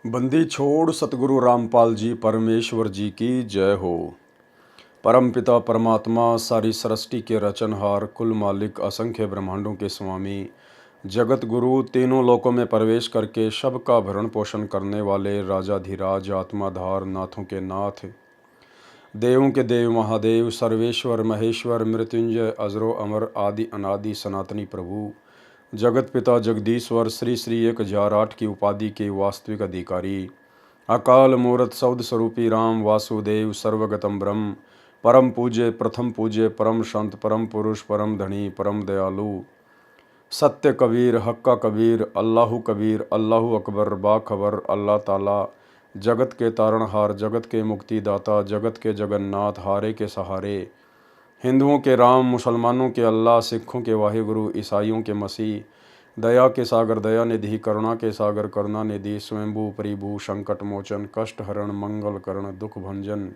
बंदी छोड़ सतगुरु रामपाल जी परमेश्वर जी की जय हो। परमपिता परमात्मा सारी सृष्टि के रचनहार, कुल मालिक, असंख्य ब्रह्मांडों के स्वामी, जगत गुरु, तीनों लोकों में प्रवेश करके सबका भरण पोषण करने वाले राजाधिराज, आत्माधार, नाथों के नाथ, देवों के देव महादेव, सर्वेश्वर महेश्वर, मृत्युंजय, अजरो अमर, आदि अनादि सनातनी प्रभु, जगत पिता जगदीश्वर, श्री श्री 1008 की उपाधि के वास्तविक अधिकारी, अकाल मूर्त सौद स्वरूपी राम वासुदेव, सर्वगतम ब्रह्म, परम पूज्य, प्रथम पूज्य, परम संत, परम पुरुष, परम धनी, परम दयालु, सत्य कबीर, हक्का कबीर, अल्लाहु कबीर, अल्लाहु अकबर, बाखबर, अल्लाह ताला, जगत के तारणहार, जगत के मुक्तिदाता, जगत के जगन्नाथ, हारे के सहारे, हिंदुओं के राम, मुसलमानों के अल्लाह, सिखों के वाहिगुरु, ईसाइयों के मसीह, दया के सागर दया निधि, करुणा के सागर करुणा निधि, स्वयंभू परिभू, संकट मोचन, कष्ट हरण, मंगल करण, दुख भंजन,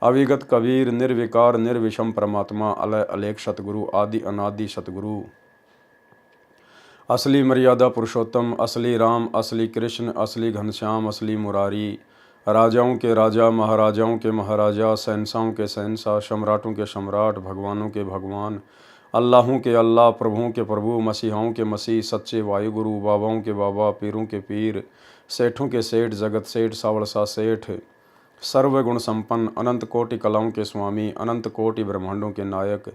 अविगत कबीर, निर्विकार निर्विषम परमात्मा, अलय अलेख सतगुरु, आदि अनादि सतगुरु, असली मर्यादा पुरुषोत्तम, असली राम, असली कृष्ण, असली घनश्याम, असली मुरारी, राजाओं के राजा, महाराजाओं के महाराजा, शहंशाहों के शहंशाह, सम्राटों के सम्राट, भगवानों के भगवान, अल्लाहों के अल्लाह, प्रभुओं के प्रभु, मसीहाओं के मसीह, सच्चे वायुगुरु, बाबाओं के बाबा, पीरों के पीर, सेठों के सेठ, जगत सेठ, सावड़सा सेठ, सर्वगुण संपन्न, अनंत कोटि कलाओं के स्वामी, अनंत कोटि ब्रह्मांडों के नायक,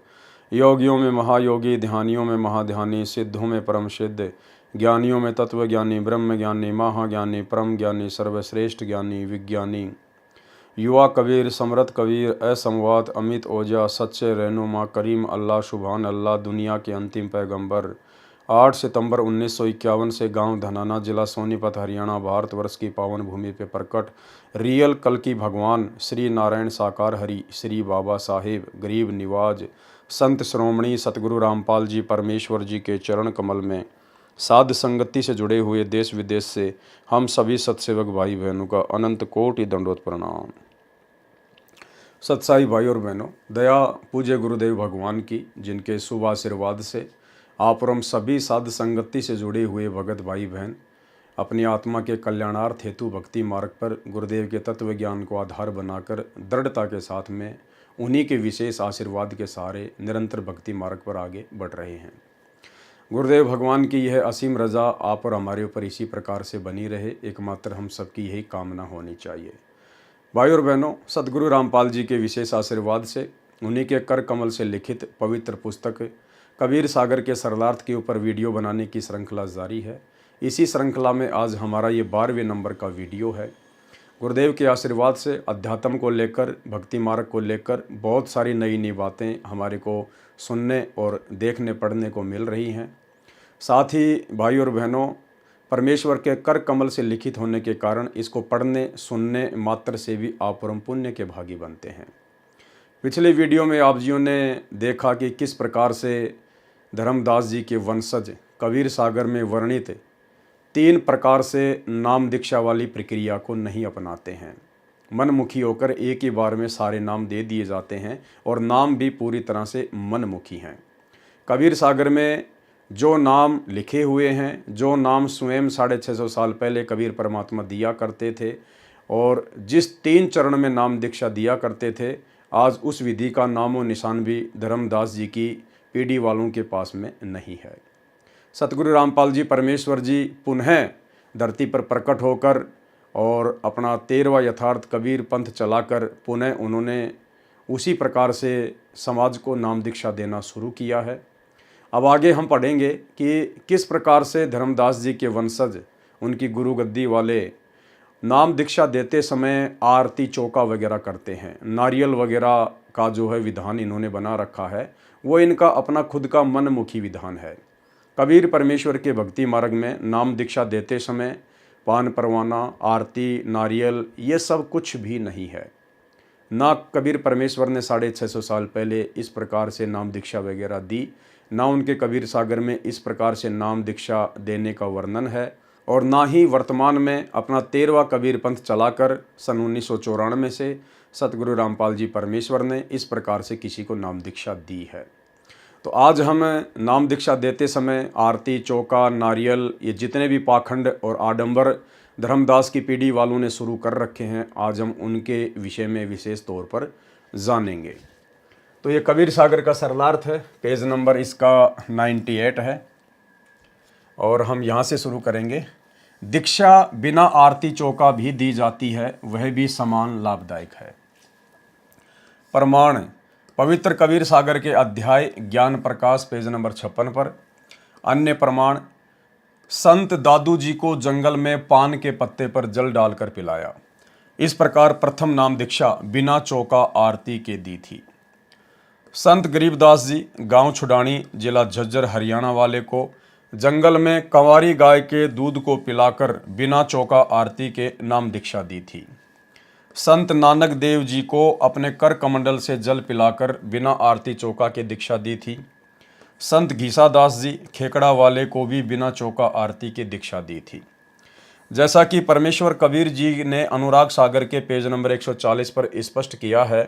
योगियों में महायोगी, ध्यानियों में महाध्यानी, सिद्धों में परम सिद्ध, ज्ञानियों में तत्वज्ञानी, ब्रह्म ज्ञानी, महाज्ञानी, परम ज्ञानी, सर्वश्रेष्ठ ज्ञानी, विज्ञानी, युवा कबीर, समरथ कबीर, असंवाद, अमित ओझा, सच्चे रहनुमा, करीम अल्लाह, सुभान अल्लाह, दुनिया के अंतिम पैगंबर, 8 सितंबर 1951 से गांव धनाना, जिला सोनीपत, हरियाणा, भारतवर्ष की पावन भूमि पे प्रकट रियल कल की भगवान श्री नारायण साकार हरि, श्री बाबा साहेब गरीब निवाज, संत श्रोमणी सतगुरु रामपाल जी परमेश्वर जी के चरण कमल में साध संगति से जुड़े हुए देश विदेश से हम सभी सत्सेवक भाई बहनों का अनंत कोटि दंडोत प्रणाम। सत्साई भाई और बहनों, दया पूज्य गुरुदेव भगवान की, जिनके शुभ आशीर्वाद से आप और हम सभी साध संगति से जुड़े हुए भगत भाई बहन अपनी आत्मा के कल्याणार्थ हेतु भक्ति मार्ग पर गुरुदेव के तत्व ज्ञान को आधार बनाकर दृढ़ता के साथ में उन्हीं के विशेष आशीर्वाद के सहारे निरंतर भक्ति मार्ग पर आगे बढ़ रहे हैं। गुरुदेव भगवान की यह असीम रजा आप और हमारे ऊपर इसी प्रकार से बनी रहे, एकमात्र हम सबकी यही कामना होनी चाहिए। भाई और बहनों, सतगुरु रामपाल जी के विशेष आशीर्वाद से उन्हीं के कर कमल से लिखित पवित्र पुस्तक कबीर सागर के सरलार्थ के ऊपर वीडियो बनाने की श्रृंखला जारी है। इसी श्रृंखला में आज हमारा ये 12वें नंबर का वीडियो है। गुरुदेव के आशीर्वाद से अध्यात्म को लेकर, भक्ति मार्ग को लेकर बहुत सारी नई नई बातें हमारे को सुनने और देखने पढ़ने को मिल रही हैं। साथ ही भाई और बहनों, परमेश्वर के कर कमल से लिखित होने के कारण इसको पढ़ने सुनने मात्र से भी आप परम पुण्य के भागी बनते हैं। पिछले वीडियो में आप जियों ने देखा कि किस प्रकार से धर्मदास जी के वंशज कबीर सागर में वर्णित 3 प्रकार से नाम दीक्षा वाली प्रक्रिया को नहीं अपनाते हैं। मनमुखी होकर एक ही बार में सारे नाम दे दिए जाते हैं और नाम भी पूरी तरह से मनमुखी हैं। कबीर सागर में जो नाम लिखे हुए हैं, जो नाम स्वयं 650 साल पहले कबीर परमात्मा दिया करते थे और जिस 3 चरण में नाम दीक्षा दिया करते थे, आज उस विधि का नामो निशान भी धर्मदास जी की पीढ़ी वालों के पास में नहीं है। सतगुरु रामपाल जी परमेश्वर जी पुनः धरती पर प्रकट होकर और अपना 13वां यथार्थ कबीर पंथ चलाकर पुनः उन्होंने उसी प्रकार से समाज को नाम दीक्षा देना शुरू किया है। अब आगे हम पढ़ेंगे कि किस प्रकार से धर्मदास जी के वंशज, उनकी गुरु गद्दी वाले नाम दीक्षा देते समय आरती चौका वगैरह करते हैं। नारियल वगैरह का जो है विधान इन्होंने बना रखा है, वो इनका अपना खुद का मनमुखी विधान है। कबीर परमेश्वर के भक्ति मार्ग में नाम दीक्षा देते समय पान परवाना, आरती, नारियल ये सब कुछ भी नहीं है। ना कबीर परमेश्वर ने 650 साल पहले इस प्रकार से नाम दीक्षा वगैरह दी, ना उनके कबीर सागर में इस प्रकार से नाम दीक्षा देने का वर्णन है, और ना ही वर्तमान में अपना 13वां कबीर पंथ चलाकर सन 1994 से सतगुरु रामपाल जी परमेश्वर ने इस प्रकार से किसी को नाम दीक्षा दी है। तो आज हम नाम दीक्षा देते समय आरती, चौका, नारियल, ये जितने भी पाखंड और आडंबर धर्मदास की पीढ़ी वालों ने शुरू कर रखे हैं। आज हम उनके विषय में विशेष तौर पर जानेंगे। तो ये कबीर सागर का सरलार्थ है, पेज नंबर इसका 98 है और हम यहाँ से शुरू करेंगे। दीक्षा बिना आरती चौका भी दी जाती है, वह भी समान लाभदायक है। प्रमाण पवित्र कबीर सागर के अध्याय ज्ञान प्रकाश पेज नंबर 56 पर। अन्य प्रमाण संत दादू जी को जंगल में पान के पत्ते पर जल डालकर पिलाया। इस प्रकार प्रथम नाम दीक्षा बिना चौका आरती के दी थी। संत गरीबदास जी गांव छुडानी जिला झज्जर हरियाणा वाले को जंगल में कंवारी गाय के दूध को पिलाकर बिना चौका आरती के नाम दीक्षा दी थी। संत नानक देव जी को अपने कर कमंडल से जल पिलाकर बिना आरती चौका के दीक्षा दी थी। संत घीसादास जी खेकड़ा वाले को भी बिना चौका आरती की दीक्षा दी थी। जैसा कि परमेश्वर कबीर जी ने अनुराग सागर के पेज नंबर 140 पर स्पष्ट किया है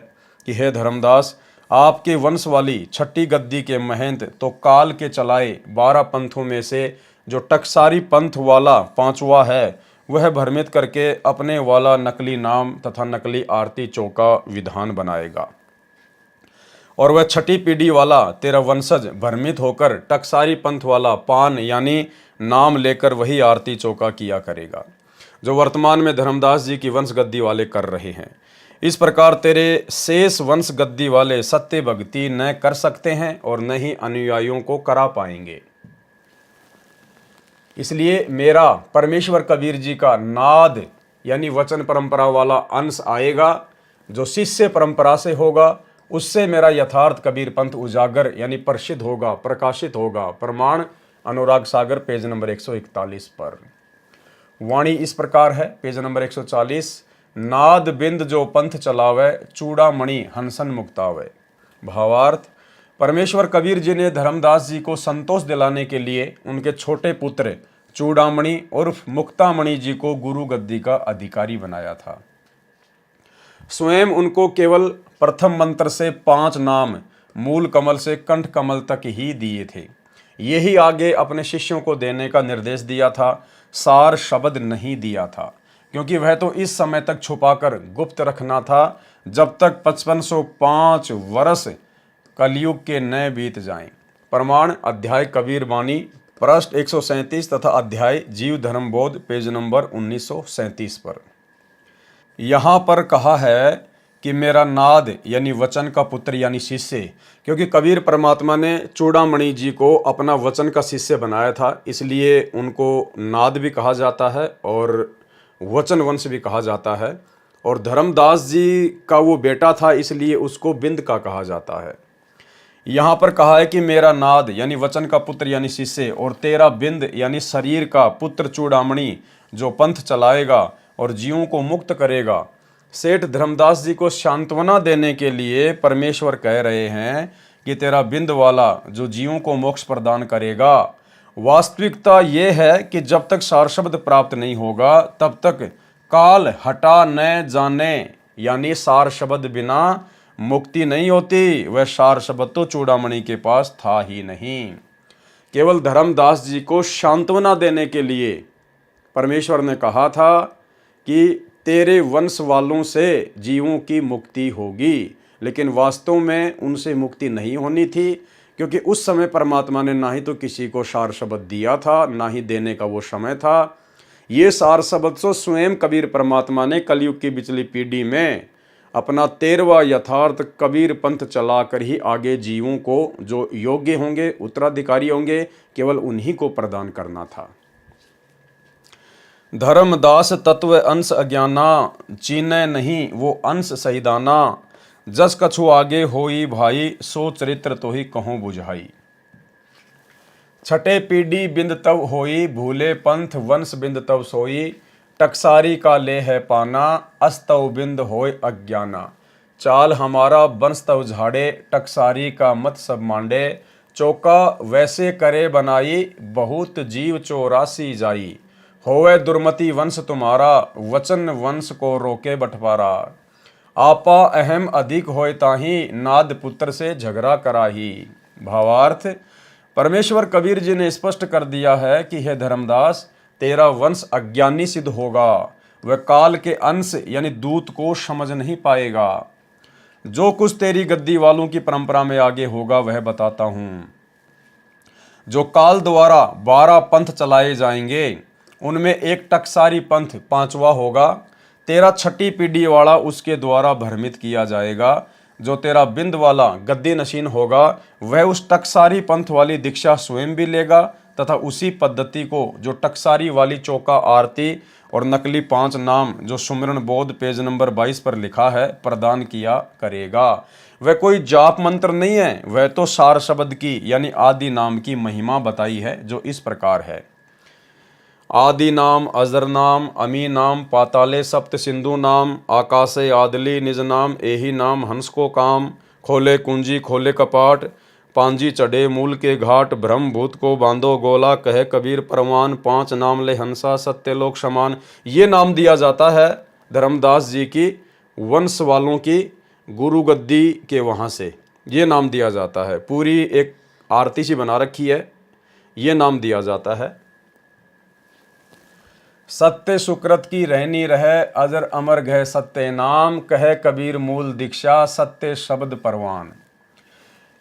कि हे धर्मदास, आपके वंश वाली छठी गद्दी के महंत तो काल के चलाए 12 पंथों में से जो टकसारी पंथ वाला 5वां है, वह भ्रमित करके अपने वाला नकली नाम तथा नकली आरती चौका विधान बनाएगा और वह छठी पीढ़ी वाला तेरा वंशज भ्रमित होकर टकसारी पंथ वाला पान यानी नाम लेकर वही आरती चौका किया करेगा जो वर्तमान में धर्मदास जी की वंश गद्दी वाले कर रहे हैं। इस प्रकार तेरे शेष वंश गद्दी वाले सत्य भक्ति न कर सकते हैं और न ही अनुयायियों को करा पाएंगे। इसलिए मेरा परमेश्वर कबीर जी का नाद यानी वचन परंपरा वाला अंश आएगा जो शिष्य परंपरा से होगा, उससे मेरा यथार्थ कबीर पंथ उजागर यानी प्रसिद्ध होगा, प्रकाशित होगा। प्रमाण अनुराग सागर पेज नंबर 141 पर। वाणी इस प्रकार है, पेज नंबर 140। नाद बिंद जो पंथ चलावे, चूड़ामणि हंसन मुक्तावे। भावार्थ परमेश्वर कबीर जी ने धर्मदास जी को संतोष दिलाने के लिए उनके छोटे पुत्र चूड़ामणि उर्फ मुक्तामणि जी को गुरु गद्दी का अधिकारी बनाया था। स्वयं उनको केवल प्रथम मंत्र से 5 नाम मूल कमल से कंठ कमल तक ही दिए थे। यही आगे अपने शिष्यों को देने का निर्देश दिया था, सार शब्द नहीं दिया था, क्योंकि वह तो इस समय तक छुपाकर गुप्त रखना था जब तक 5505 वर्ष कलयुग के नए बीत जाएं। प्रमाण अध्याय कबीर वाणी पृष्ठ 137 तथा अध्याय जीव धर्म बोध पेज नंबर 1937 पर। यहाँ पर कहा है कि मेरा नाद यानी वचन का पुत्र यानी शिष्य, क्योंकि कबीर परमात्मा ने चूड़ामणि जी को अपना वचन का शिष्य बनाया था, इसलिए उनको नाद भी कहा जाता है और वचन वंश भी कहा जाता है। और धर्मदास जी का वो बेटा था, इसलिए उसको बिंद का कहा जाता है। यहाँ पर कहा है कि मेरा नाद यानी वचन का पुत्र यानी शिष्य और तेरा बिंद यानी शरीर का पुत्र चूड़ामणि जो पंथ चलाएगा और जीवों को मुक्त करेगा। सेठ धर्मदास जी को सांत्वना देने के लिए परमेश्वर कह रहे हैं कि तेरा बिंद वाला जो जीवों को मोक्ष प्रदान करेगा। वास्तविकता यह है कि जब तक सार शब्द प्राप्त नहीं होगा तब तक काल हटा न जाने यानी सार शब्द बिना मुक्ति नहीं होती। वह सार शब्द तो चूड़ामणि के पास था ही नहीं। केवल धर्मदास जी को सांत्वना देने के लिए परमेश्वर ने कहा था कि तेरे वंश वालों से जीवों की मुक्ति होगी, लेकिन वास्तव में उनसे मुक्ति नहीं होनी थी, क्योंकि उस समय परमात्मा ने ना ही तो किसी को सार शब्द दिया था, ना ही देने का वो समय था। ये सार शब्द तो स्वयं कबीर परमात्मा ने कलयुग की पिछली पीढ़ी में अपना 13वां यथार्थ कबीर पंथ चलाकर ही आगे जीवों को जो योग्य होंगे, उत्तराधिकारी होंगे, केवल उन्हीं को प्रदान करना था। धर्मदास तत्व अंश अज्ञाना, चीने नहीं वो अंश सहिदाना। जस कछु आगे होई भाई, सो चरित्र तो ही कहूँ बुझाई। छठे पीढ़ी बिंद तव होई, भूले पंथ वंश बिंद तव सोई। टकसारी का ले है पाना, अस्तव बिंद होय अज्ञाना। चाल हमारा वंश तव झाड़े, टकसारी का मत सब मांडे। चौका वैसे करे बनाई, बहुत जीव 84 जाई। होवे दुर्मति वंश तुम्हारा, वचन वंश को रोके बंटवारा। आपा अहम अधिक होए ताही, नाद पुत्र से झगड़ा कराही। भावार्थ परमेश्वर कबीर जी ने स्पष्ट कर दिया है कि हे धर्मदास, तेरा वंश अज्ञानी सिद्ध होगा, वह काल के अंश यानी दूत को समझ नहीं पाएगा। जो कुछ तेरी गद्दी वालों की परंपरा में आगे होगा वह बताता हूँ। जो काल द्वारा 12 पंथ चलाए जाएंगे उनमें एक टकसारी पंथ 5वां होगा। तेरा छठी पीढ़ी वाला उसके द्वारा भ्रमित किया जाएगा। जो तेरा बिंद वाला गद्दी नशीन होगा वह उस टकसारी पंथ वाली दीक्षा स्वयं भी लेगा तथा उसी पद्धति को जो टकसारी वाली चौका आरती और नकली 5 नाम जो सुमिरन बोध पेज नंबर 22 पर लिखा है प्रदान किया करेगा। वह कोई जाप मंत्र नहीं है, वह तो सार शब्द की यानी आदि नाम की महिमा बताई है, जो इस प्रकार है। आदि नाम, अजर नाम, अमी नाम, पाताले सप्त सिंधु नाम, आकाशे आदली निज नाम, एही नाम हंस को काम, खोले कुंजी खोले कपाट, पांजी चढ़े मूल के घाट, ब्रह्म भूत को बांधो गोला, कहे कबीर परवान, 5 नाम ले हंसा सत्य लोक समान। ये नाम दिया जाता है धर्मदास जी की वंश वालों की गुरु गद्दी के वहाँ से, ये नाम दिया जाता है। पूरी एक आरती सी बना रखी है, ये नाम दिया जाता है। सत्य सुकृत की रहनी रहे, अजर अमर गह सत्य नाम, कहे कबीर मूल दीक्षा सत्य शब्द परवान।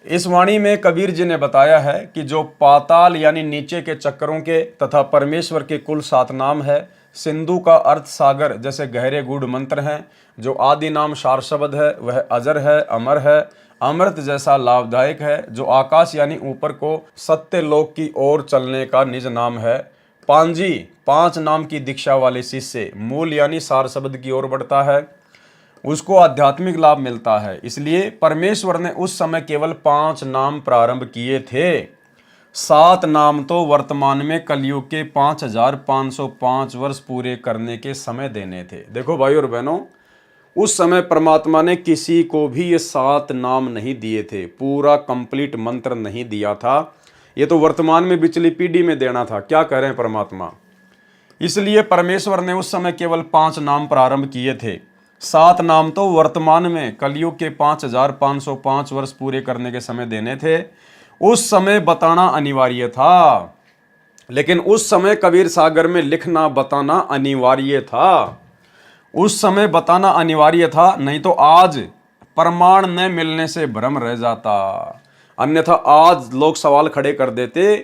इस वाणी में कबीर जी ने बताया है कि जो पाताल यानी नीचे के चक्करों के तथा परमेश्वर के कुल 7 नाम है, सिंधु का अर्थ सागर जैसे गहरे गूढ़ मंत्र हैं, जो आदि नाम सार शब्द है वह अजर है, अमर है, अमृत जैसा लाभदायक है, जो आकाश यानी ऊपर को सत्य लोक की ओर चलने का निज नाम है, पांजी 5 नाम की दीक्षा वाले शिष्य मूल यानी सार शब्द की ओर बढ़ता है, उसको आध्यात्मिक लाभ मिलता है। इसलिए परमेश्वर ने उस समय केवल 5 नाम प्रारंभ किए थे। 7 नाम तो वर्तमान में कलयुग के 5505 वर्ष पूरे करने के समय देने थे। देखो भाई और बहनों, उस समय परमात्मा ने किसी को भी ये 7 नाम नहीं दिए थे, पूरा कंप्लीट मंत्र नहीं दिया था। ये तो वर्तमान में पिछली पीढ़ी में देना था। क्या कह रहे हैं परमात्मा? इसलिए परमेश्वर ने उस समय केवल 5 नाम प्रारंभ किए थे। 7 नाम तो वर्तमान में कलयुग के 5505 वर्ष पूरे करने के समय देने थे। उस समय बताना अनिवार्य था, लेकिन उस समय कबीर सागर में लिखना बताना अनिवार्य था। उस समय बताना अनिवार्य था, नहीं तो आज प्रमाण न मिलने से भ्रम रह जाता। अन्यथा आज लोग सवाल खड़े कर देते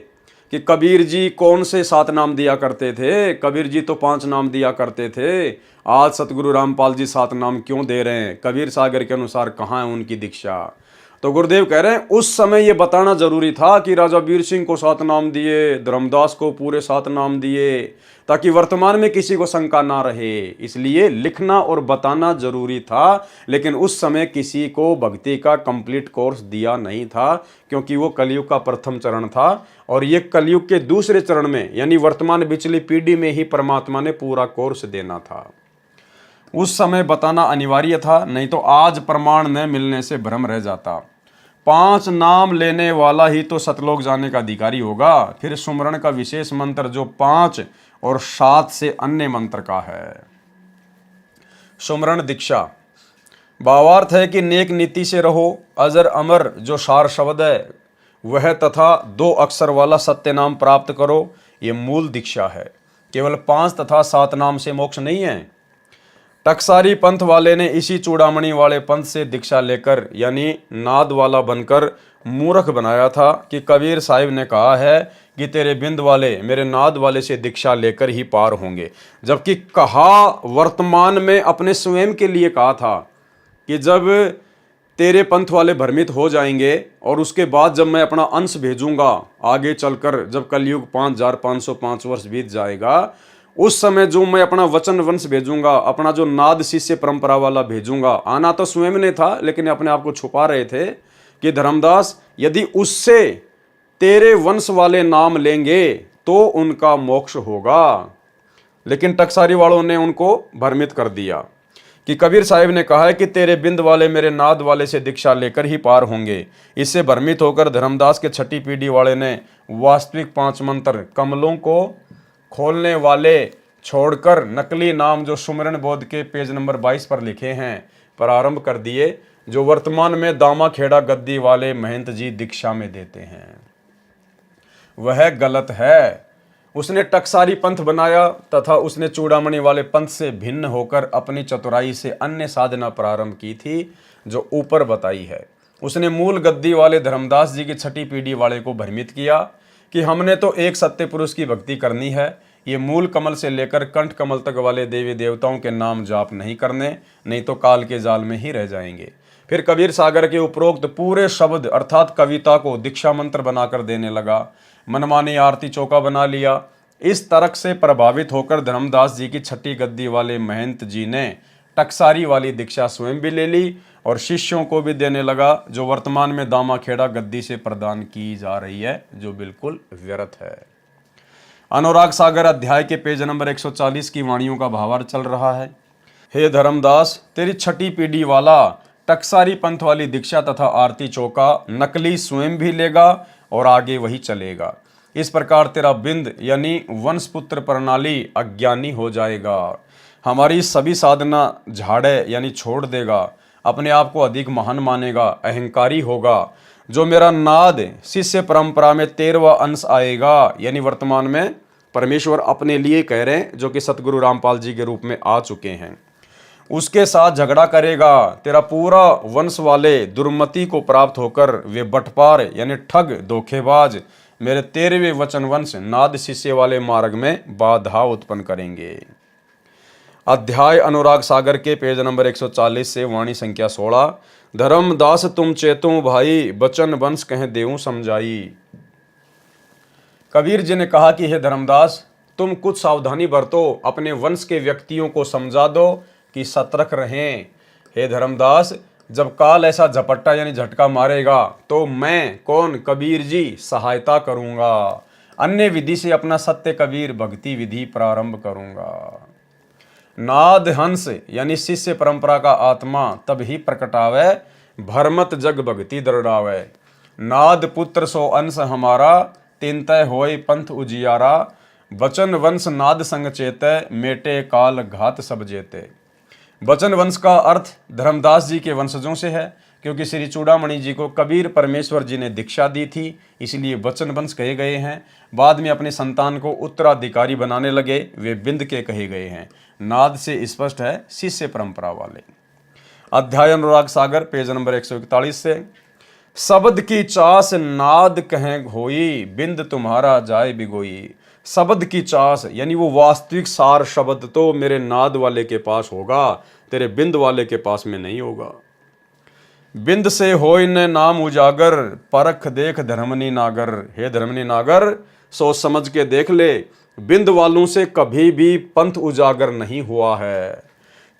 कि कबीर जी कौन से 7 नाम दिया करते थे, कबीर जी तो 5 नाम दिया करते थे, आज सतगुरु रामपाल जी 7 नाम क्यों दे रहे हैं? कबीर सागर के अनुसार कहाँ है उनकी दीक्षा? तो गुरुदेव कह रहे हैं उस समय ये बताना जरूरी था कि राजा वीर सिंह को 7 नाम दिए, धर्मदास को पूरे 7 नाम दिए, ताकि वर्तमान में किसी को शंका ना रहे। इसलिए लिखना और बताना जरूरी था, लेकिन उस समय किसी को भक्ति का कंप्लीट कोर्स दिया नहीं था, क्योंकि वो कलयुग का प्रथम चरण था और ये कलयुग के दूसरे चरण में यानी वर्तमान पिछली पीढ़ी में ही परमात्मा ने पूरा कोर्स देना था। उस समय बताना अनिवार्य था, नहीं तो आज प्रमाण न मिलने से भ्रम रह जाता। 5 नाम लेने वाला ही तो सतलोक जाने का अधिकारी होगा। फिर सुमरण का विशेष मंत्र जो 5 और 7 से अन्य मंत्र का है। सुमरण दीक्षा भावार्थ है कि नेक नीति से रहो। अजर अमर जो सार शब्द है वह तथा 2 अक्षर वाला सत्य नाम प्राप्त करो, ये मूल दीक्षा है। केवल 5 तथा 7 नाम से मोक्ष नहीं है। टकसारी पंथ वाले ने इसी चूड़ामणि वाले पंथ से दीक्षा लेकर यानी नाद वाला बनकर मूर्ख बनाया था कि कबीर साहिब ने कहा है कि तेरे बिंद वाले मेरे नाद वाले से दीक्षा लेकर ही पार होंगे, जबकि कहा वर्तमान में अपने स्वयं के लिए कहा था कि जब तेरे पंथ वाले भ्रमित हो जाएंगे और उसके बाद जब मैं अपना अंश भेजूंगा आगे चलकर, जब कलयुग 5505 वर्ष बीत जाएगा, उस समय जो मैं अपना वचन वंश भेजूंगा, अपना जो नाद शिष्य परंपरा वाला भेजूंगा। आना तो स्वयं ने था, लेकिन अपने आप को छुपा रहे थे कि धर्मदास यदि उससे तेरे वंश वाले नाम लेंगे तो उनका मोक्ष होगा। लेकिन टकसारी वालों ने उनको भ्रमित कर दिया कि कबीर साहिब ने कहा है कि तेरे बिंद वाले मेरे नाद वाले से दीक्षा लेकर ही पार होंगे। इससे भ्रमित होकर धर्मदास के छठी पीढ़ी वाले ने वास्तविक 5 मंत्र कमलों को खोलने वाले छोड़कर नकली नाम जो सुमिरन बोध के पेज नंबर 22 पर लिखे हैं प्रारंभ कर दिए, जो वर्तमान में दामा खेड़ा गद्दी वाले महंत जी दीक्षा में देते हैं। वह गलत है। उसने टकसारी पंथ बनाया तथा उसने चूड़ामणि वाले पंथ से भिन्न होकर अपनी चतुराई से अन्य साधना प्रारंभ की थी जो ऊपर बताई है। उसने मूल गद्दी वाले धर्मदास जी की छठी पीढ़ी वाले को भ्रमित किया कि हमने तो एक सत्य पुरुष की भक्ति करनी है, ये मूल कमल से लेकर कंठ कमल तक वाले देवी देवताओं के नाम जाप नहीं करने, नहीं तो काल के जाल में ही रह जाएंगे। फिर कबीर सागर के उपरोक्त पूरे शब्द अर्थात कविता को दीक्षा मंत्र बनाकर देने लगा, मनमानी आरती चौका बना लिया। इस तर्क से प्रभावित होकर धर्मदास जी की छठी गद्दी वाले महंत जी ने टकसारी वाली दीक्षा स्वयं भी ले ली और शिष्यों को भी देने लगा, जो वर्तमान में दामाखेड़ा गद्दी से प्रदान की जा रही है, जो बिल्कुल व्यर्थ है। अनुराग सागर अध्याय के पेज नंबर 140 की वाणियों का भावार्थ चल रहा है। हे धर्मदास, तेरी छठी पीढ़ी वाला टकसारी पंथ वाली दीक्षा तथा आरती चौका नकली स्वयं भी लेगा और आगे वही चलेगा। इस प्रकार तेरा बिंद यानी वंशपुत्र प्रणाली अज्ञानी हो जाएगा, हमारी सभी साधना झाड़े यानी छोड़ देगा, अपने आप को अधिक महान मानेगा, अहंकारी होगा। जो मेरा नाद शिष्य परंपरा में 13वां अंश आएगा, यानी वर्तमान में परमेश्वर अपने लिए कह रहे हैं, जो कि सतगुरु रामपाल जी के रूप में आ चुके हैं, उसके साथ झगड़ा करेगा। तेरा पूरा वंश वाले दुर्मति को प्राप्त होकर वे बटपार यानी ठग धोखेबाज मेरे 13वें वचन वंश नाद शिष्य वाले मार्ग में बाधा उत्पन्न करेंगे। अध्याय अनुराग सागर के पेज नंबर 140 से वाणी संख्या 16। धर्मदास तुम चेतु भाई, बचन वंश कह देऊं समझाई। कबीर जी ने कहा कि हे धर्मदास, तुम कुछ सावधानी बरतो, अपने वंश के व्यक्तियों को समझा दो कि सतर्क रहें। हे धर्मदास, जब काल ऐसा झपट्टा यानी झटका मारेगा तो मैं कौन, कबीर जी सहायता करूंगा, अन्य विधि से अपना सत्य कबीर भक्ति विधि प्रारंभ करूंगा। नाद हंस यानी शिष्य परंपरा का आत्मा तब ही प्रकटावे, भरमत जग भक्ति दृढ़ावे। नाद पुत्र सो अंश हमारा, तिनतय होय पंथ उजियारा। बचन वंश नाद संग चेते, मेटे काल घात सब जेते। बचन वंश का अर्थ धर्मदास जी के वंशजों से है, क्योंकि श्री चूड़ामणि जी को कबीर परमेश्वर जी ने दीक्षा दी थी, इसलिए बचन वंश कहे गए हैं। बाद में अपने संतान को उत्तराधिकारी बनाने लगे, वे बिंद के कहे गए हैं। नाद से स्पष्ट है शिष्य परंपरा वाले। अध्याय अनुराग सागर पेज नंबर 141 से। शब्द की चास नाद कहें होई, बिंद तुम्हारा जाए बिगोई। शब्द की चास यानी वो वास्तविक सार शब्द तो मेरे नाद वाले के पास होगा, तेरे बिंद वाले के पास में नहीं होगा। बिंद से होय न नाम उजागर, परख देख धर्मनी नागर। हे धर्मनी नागर, सोच समझ के देख ले, बिंद वालों से कभी भी पंथ उजागर नहीं हुआ है।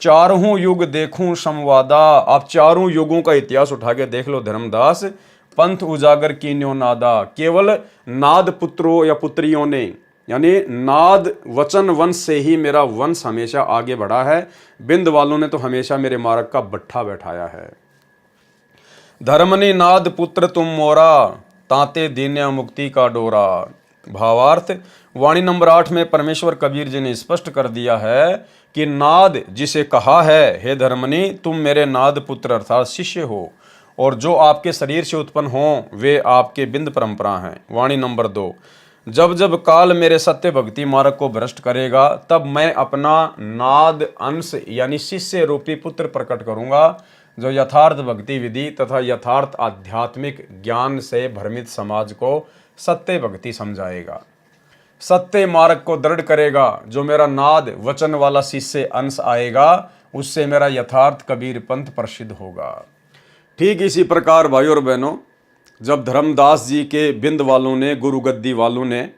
चारों युग देखूं संवादा, आप चारों युगों का इतिहास उठा के देख लो धर्मदास, पंथ उजागर कीन्यो नादा। केवल नाद पुत्रों या पुत्रियों ने, यानी नाद वचन वंश से ही मेरा वंश हमेशा आगे बढ़ा है। बिंद वालों ने तो हमेशा मेरे मार्ग का बट्ठा बैठाया है। धर्मनी नाद पुत्र तुम मोरा, ताते दीन्या मुक्ति का डोरा। भावार्थ, वाणी नंबर 8 में परमेश्वर कबीर जी ने स्पष्ट कर दिया है कि नाद जिसे कहा है, हे धर्मनी तुम मेरे नाद पुत्र अर्थात शिष्य हो, और जो आपके शरीर से उत्पन्न हो वे आपके बिंद परंपरा हैं। वाणी नंबर 2, जब जब काल मेरे सत्य भक्ति मार्ग को भ्रष्ट करेगा, तब मैं अपना नाद अंश यानी शिष्य रूपी पुत्र प्रकट करूंगा, जो यथार्थ भक्ति विधि तथा यथार्थ आध्यात्मिक ज्ञान से भ्रमित समाज को सत्य भक्ति समझाएगा, सत्य मार्ग को दृढ़ करेगा। जो मेरा नाद वचन वाला शिष्य अंश आएगा, उससे मेरा यथार्थ कबीर पंथ प्रसिद्ध होगा। ठीक इसी प्रकार भाई और बहनों, जब धर्मदास जी के बिंद वालों ने, गुरु गद्दी वालों ने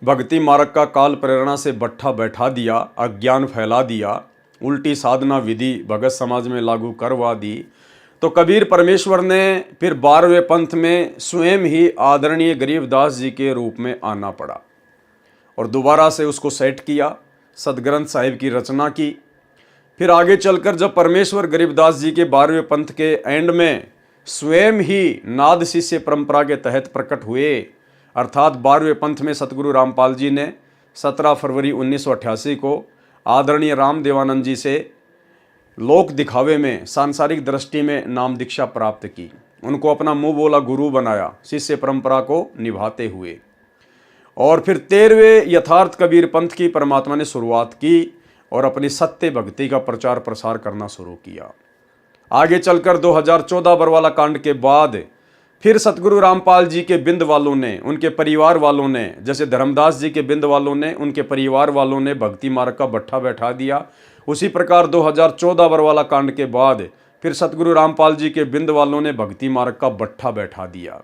भक्ति मार्ग का काल प्रेरणा से बट्ठा बैठा दिया, अज्ञान फैला दिया, उल्टी साधना विधि भगत समाज में लागू करवा दी, तो कबीर परमेश्वर ने फिर 12वें पंथ में स्वयं ही आदरणीय गरीबदास जी के रूप में आना पड़ा और दोबारा से उसको सेट किया, सदग्रंथ साहिब की रचना की। फिर आगे चलकर जब परमेश्वर गरीबदास जी के 12वें पंथ के एंड में स्वयं ही नाद शिष्य परंपरा के तहत प्रकट हुए, अर्थात 12वें पंथ में सतगुरु रामपाल जी ने 17 फरवरी 1988 को आदरणीय राम देवानंद जी से लोक दिखावे में, सांसारिक दृष्टि में नाम दीक्षा प्राप्त की। उनको अपना मुंह बोला गुरु बनाया, शिष्य परंपरा को निभाते हुए। और फिर 13वें यथार्थ कबीर पंथ की परमात्मा ने शुरुआत की और अपनी सत्य भक्ति का प्रचार प्रसार करना शुरू किया। आगे चलकर 2014 बरवाला कांड के बाद फिर सतगुरु रामपाल जी के बिंद वालों ने, उनके परिवार वालों ने, जैसे धर्मदास जी के बिंद वालों ने, उनके परिवार वालों ने भक्ति मार्ग का भट्ठा बैठा दिया। उसी प्रकार 2014 बरवाला कांड के बाद फिर सतगुरु रामपाल जी के बिंद वालों ने भक्ति मार्ग का भट्ठा बैठा दिया।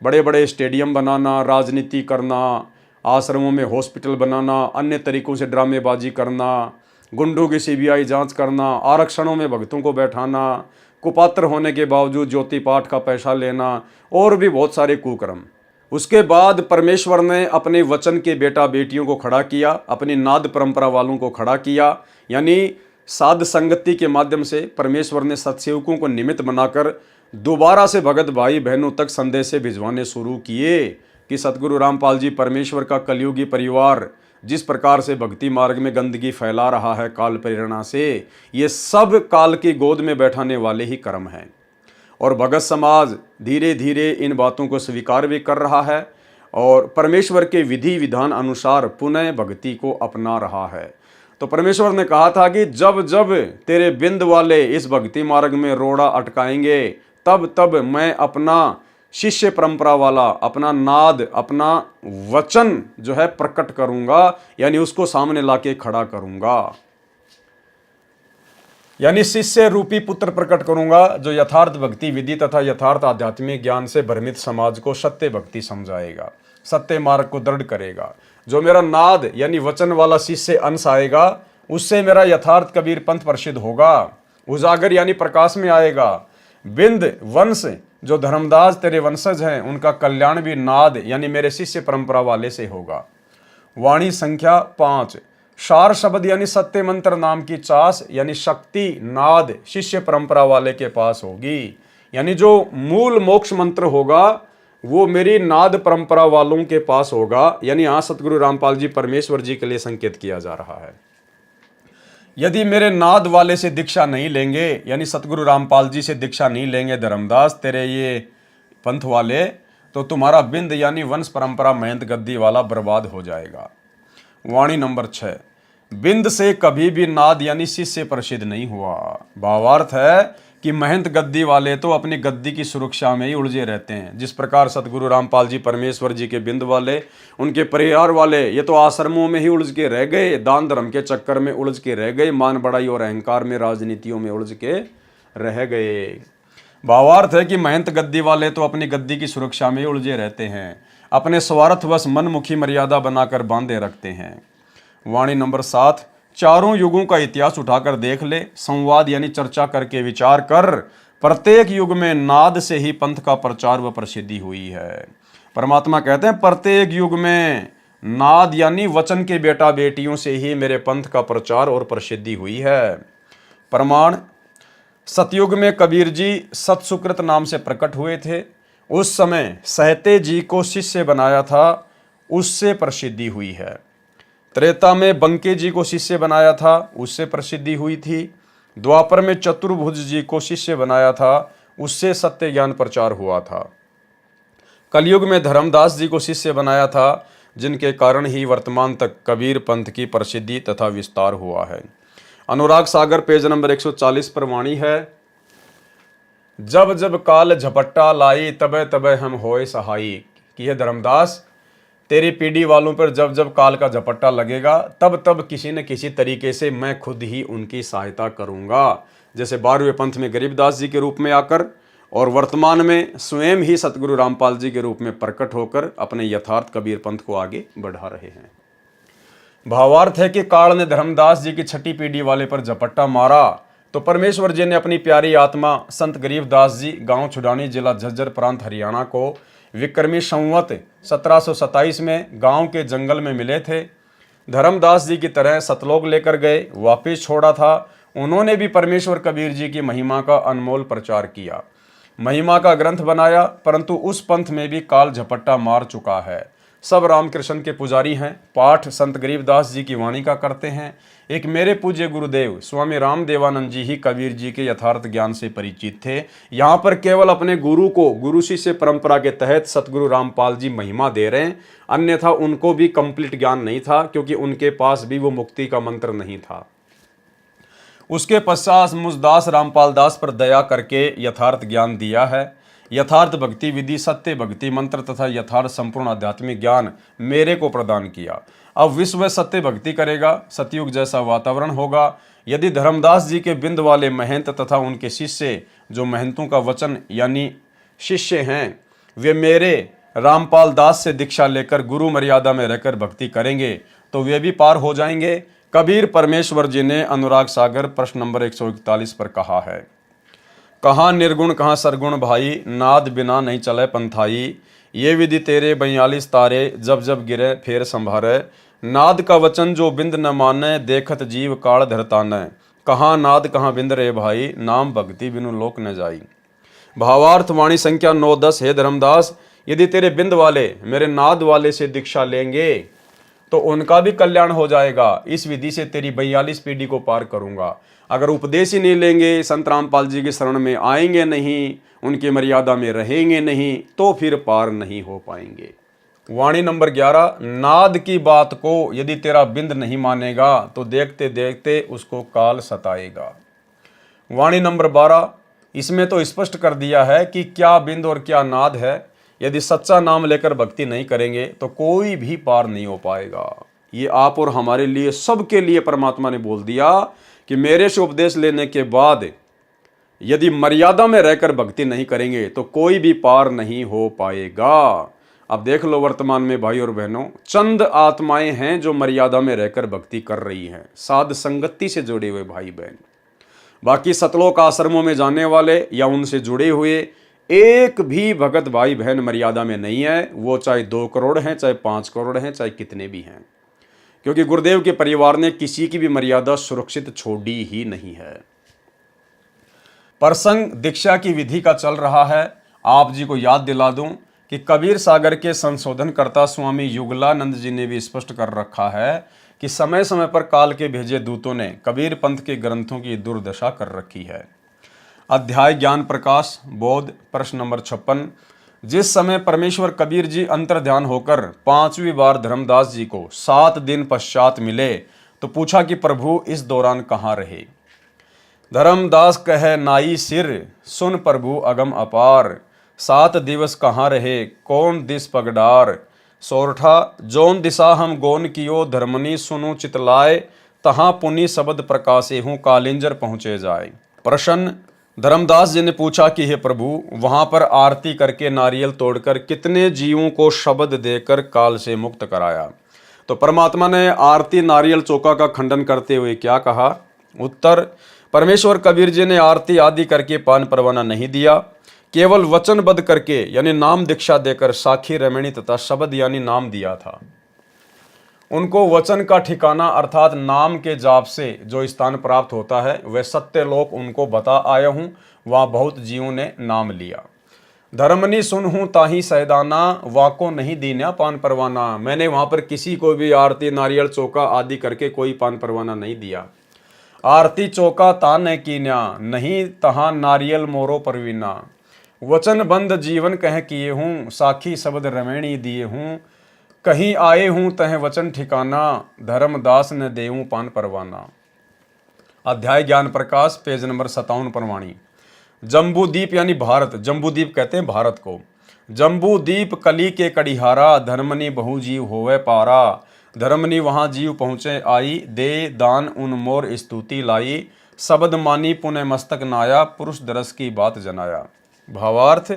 बड़े बड़े स्टेडियम बनाना, राजनीति करना, आश्रमों में हॉस्पिटल बनाना, अन्य तरीकों से ड्रामेबाजी करना, गुंडों की सीबीआई जांच करना, आरक्षणों में भक्तों को बैठाना, कुपात्र होने के बावजूद ज्योति पाठ का पैसा लेना और भी बहुत सारे कुकर्म। उसके बाद परमेश्वर ने अपने वचन के बेटा बेटियों को खड़ा किया, अपनी नाद परंपरा वालों को खड़ा किया, यानी साध संगति के माध्यम से परमेश्वर ने सत्सेवकों को निमित्त बनाकर दोबारा से भगत भाई बहनों तक संदेश भिजवाने शुरू किए कि सतगुरु रामपाल जी परमेश्वर का कलयुगी परिवार जिस प्रकार से भक्ति मार्ग में गंदगी फैला रहा है काल प्रेरणा से, ये सब काल की गोद में बैठाने वाले ही कर्म हैं। और भगत समाज धीरे धीरे इन बातों को स्वीकार भी कर रहा है और परमेश्वर के विधि विधान अनुसार पुनः भक्ति को अपना रहा है। तो परमेश्वर ने कहा था कि जब जब तेरे बिंद वाले इस भक्ति मार्ग में रोड़ा अटकाएंगे, तब तब मैं अपना शिष्य परंपरा वाला, अपना नाद, अपना वचन जो है प्रकट करूंगा, यानी उसको सामने लाके खड़ा करूंगा, यानी शिष्य रूपी पुत्र प्रकट करूंगा जो यथार्थ भक्ति विधि तथा यथार्थ आध्यात्मिक ज्ञान से भ्रमित समाज को सत्य भक्ति समझाएगा, सत्य मार्ग को दृढ़ करेगा। जो मेरा नाद यानी वचन वाला शिष्य अंश आएगा, उससे मेरा यथार्थ कबीर पंथ प्रसिद्ध होगा, उजागर यानी प्रकाश में आएगा। बिंद वंश जो धर्मदास तेरे वंशज हैं, उनका कल्याण भी नाद यानी मेरे शिष्य परंपरा वाले से होगा। वाणी संख्या 5, सार शब्द यानी सत्य मंत्र नाम की चास यानी शक्ति नाद शिष्य परंपरा वाले के पास होगी, यानी जो मूल मोक्ष मंत्र होगा वो मेरी नाद परंपरा वालों के पास होगा। यानी यहाँ सतगुरु रामपाल जी परमेश्वर जी के लिए संकेत किया जा रहा है। यदि मेरे नाद वाले से दीक्षा नहीं लेंगे, यानी सतगुरु रामपाल जी से दीक्षा नहीं लेंगे धर्मदास तेरे ये पंथ वाले, तो तुम्हारा बिंद यानी वंश परंपरा महंत गद्दी वाला बर्बाद हो जाएगा। वाणी नंबर 6, बिंद से कभी भी नाद यानी शिष्य प्रसिद्ध नहीं हुआ। भावार्थ है कि महंत गद्दी वाले तो अपनी गद्दी की सुरक्षा में ही उलझे रहते हैं। जिस प्रकार सतगुरु रामपाल जी परमेश्वर जी के बिंद वाले, उनके परिवार वाले, ये तो आश्रमों में ही उलझ के रह गए, दान धर्म के चक्कर में उलझ के रह गए, मान बड़ाई और अहंकार में, राजनीतियों में उलझ के रह गए। भावार्थ है कि महंत गद्दी वाले तो अपनी गद्दी की सुरक्षा में ही उलझे रहते हैं, अपने स्वार्थवश मनमुखी मर्यादा बनाकर बांधे रखते हैं। वाणी नंबर 7, चारों युगों का इतिहास उठाकर देख ले, संवाद यानी चर्चा करके विचार कर, प्रत्येक युग में नाद से ही पंथ का प्रचार व प्रसिद्धि हुई है। परमात्मा कहते हैं प्रत्येक युग में नाद यानी वचन के बेटा बेटियों से ही मेरे पंथ का प्रचार और प्रसिद्धि हुई है। प्रमाण, सतयुग में कबीर जी सतसुकृत नाम से प्रकट हुए थे, उस समय सहते जी को शिष्य बनाया था, उससे प्रसिद्धि हुई है। त्रेता में बंके जी को शिष्य बनाया था, उससे प्रसिद्धि हुई थी। द्वापर में चतुर्भुज जी को शिष्य बनाया था, उससे सत्य ज्ञान प्रचार हुआ था। कलयुग में धर्मदास जी को शिष्य बनाया था, जिनके कारण ही वर्तमान तक कबीर पंथ की प्रसिद्धि तथा विस्तार हुआ है। अनुराग सागर पेज नंबर 140 पर वाणी है, जब जब काल झपट्टा लाई तबे तबे हम होए सहाई। कि है धर्मदास, तेरी पीढ़ी वालों पर जब जब काल का झपट्टा लगेगा, तब तब किसी न किसी तरीके से मैं खुद ही उनकी सहायता करूंगा। जैसे 12वें पंथ में गरीबदास जी के रूप में आकर और वर्तमान में स्वयं ही सतगुरु रामपाल जी के रूप में प्रकट होकर अपने यथार्थ कबीर पंथ को आगे बढ़ा रहे हैं। भावार्थ है कि काल ने धर्मदास जी की छठी पीढ़ी वाले पर झपट्टा मारा तो परमेश्वर जी ने अपनी प्यारी आत्मा संत गरीबदास जी गांव छुडानी जिला झज्जर प्रांत हरियाणा को विक्रमी संवत 1727 में गांव के जंगल में मिले थे। धर्मदास जी की तरह सतलोक लेकर गए, वापिस छोड़ा था। उन्होंने भी परमेश्वर कबीर जी की महिमा का अनमोल प्रचार किया, महिमा का ग्रंथ बनाया, परंतु उस पंथ में भी काल झपट्टा मार चुका है। सब रामकृष्ण के पुजारी हैं, पाठ संत गरीबदास जी की वाणी का करते हैं, एक मेरे पूज्य गुरुदेव स्वामी रामदेवानंद जी ही कबीर जी के यथार्थ ज्ञान से परिचित थे। यहाँ पर केवल अपने गुरु को गुरु शिष्य परंपरा के तहत सतगुरु रामपाल जी महिमा दे रहे हैं, अन्यथा उनको भी कंप्लीट ज्ञान नहीं था, क्योंकि उनके पास भी वो मुक्ति का मंत्र नहीं था। उसके पश्चात मुझदास रामपाल दास पर दया करके यथार्थ ज्ञान दिया है। यथार्थ भक्ति विधि, सत्य भक्ति मंत्र तथा यथार्थ संपूर्ण आध्यात्मिक ज्ञान मेरे को प्रदान किया। अब विश्व सत्य भक्ति करेगा, सतयुग जैसा वातावरण होगा। यदि धर्मदास जी के बिंद वाले महंत तथा उनके शिष्य जो महंतों का वचन यानी शिष्य हैं, वे मेरे रामपाल दास से दीक्षा लेकर गुरु मर्यादा में रहकर भक्ति करेंगे तो वे भी पार हो जाएंगे। कबीर परमेश्वर जी ने अनुराग सागर प्रश्न नंबर 141 पर कहा है, कहाँ निर्गुण कहाँ सरगुण भाई, नाद बिना नहीं चले पंथाई। ये विधि तेरे 42 तारे, जब जब गिरे फेर संभारे। नाद का वचन जो बिंद न माने, देखत जीव काल धरताने। कहाँ नाद कहाँ बिंद रे भाई, नाम भक्ति बिनु लोक न जाई। भावार्थ वाणी संख्या 9-10। हे धर्मदास, यदि तेरे बिंद वाले मेरे नाद वाले से दीक्षा लेंगे तो उनका भी कल्याण हो जाएगा। इस विधि से तेरी 42 पीढ़ी को पार करूंगा। अगर उपदेश ही नहीं लेंगे, संत रामपाल जी के शरण में आएंगे नहीं, उनकी मर्यादा में रहेंगे नहीं, तो फिर पार नहीं हो पाएंगे। वाणी नंबर 11। नाद की बात को यदि तेरा बिंद नहीं मानेगा तो देखते देखते उसको काल सताएगा। वाणी नंबर 12। इसमें तो स्पष्ट कर दिया है कि क्या बिंद और क्या नाद है। यदि सच्चा नाम लेकर भक्ति नहीं करेंगे तो कोई भी पार नहीं हो पाएगा। ये आप और हमारे लिए, सबके लिए परमात्मा ने बोल दिया कि मेरे से उपदेश लेने के बाद यदि मर्यादा में रहकर भक्ति नहीं करेंगे तो कोई भी पार नहीं हो पाएगा। अब देख लो, वर्तमान में भाई और बहनों, चंद आत्माएं हैं जो मर्यादा में रहकर भक्ति कर रही हैं, साध संगति से जुड़े हुए भाई बहन। बाकी सतलोक आश्रमों में जाने वाले या उनसे जुड़े हुए एक भी भगत भाई बहन मर्यादा में नहीं है। वो चाहे 2 करोड़ हैं, चाहे 5 करोड़ हैं, चाहे कितने भी हैं, क्योंकि गुरुदेव के परिवार ने किसी की भी मर्यादा सुरक्षित छोड़ी ही नहीं है। प्रसंग दीक्षा की विधि का चल रहा है। आप जी को याद दिला दूं कि कबीर सागर के संशोधनकर्ता स्वामी युगलानंद जी ने भी स्पष्ट कर रखा है कि समय समय पर काल के भेजे दूतों ने कबीर पंथ के ग्रंथों की दुर्दशा कर रखी है। अध्याय ज्ञान प्रकाश बोध प्रश्न नंबर 56। जिस समय परमेश्वर कबीर जी अंतर्ध्यान होकर 5वीं बार धर्मदास जी को 7 दिन पश्चात मिले तो पूछा कि प्रभु इस दौरान कहाँ रहे। धर्मदास कहे नाई सिर, सुन प्रभु अगम अपार। 7 दिवस कहाँ रहे, कौन दिस पगडार। सोरठा जौन दिशा हम गोन कियो, धर्मनी सुनु चितलाए। तहाँ पुनि शब्द प्रकाशे हूँ, कालिंजर पहुँचे जाए। प्रश्न। धर्मदास जी ने पूछा कि हे प्रभु, वहां पर आरती करके नारियल तोड़कर कितने जीवों को शब्द देकर काल से मुक्त कराया। तो परमात्मा ने आरती नारियल चौका का खंडन करते हुए क्या कहा। उत्तर। परमेश्वर कबीर जी ने आरती आदि करके पान परवाना नहीं दिया, केवल वचनबद्ध करके यानी नाम दीक्षा देकर साखी रमणी तथा शब्द यानी नाम दिया था। उनको वचन का ठिकाना अर्थात नाम के जाप से जो स्थान प्राप्त होता है वह सत्य लोक उनको बता आया हूँ। वहाँ बहुत जीवों ने नाम लिया। धर्मनी सुन हूँ ताही सैदाना, वाको नहीं दीना पान परवाना। मैंने वहाँ पर किसी को भी आरती नारियल चौका आदि करके कोई पान परवाना नहीं दिया। आरती चौका तान कीन्या, नहीं तहाँ नारियल मोरो परवीना। वचन बंद जीवन कह किए हूँ, साखी शब्द रमणी दिए हूँ। कहीं आए हूँ तह वचन ठिकाना, धर्मदास ने देऊँ पान परवाना। अध्याय ज्ञान प्रकाश पेज नंबर 57 पर वाणी। जम्बूद्वीप यानी भारत, जम्बूद्वीप कहते हैं भारत को। जम्बूद्वीप कली के कड़िहारा, धर्मनी बहु जीव होवे पारा। धर्मनी वहाँ जीव पहुँचे आई, दे दान उन मोर स्तुति लाई। शब्द मानी पुण्य मस्तक नाया, पुरुष दरस की बात जनाया। भावार्थ।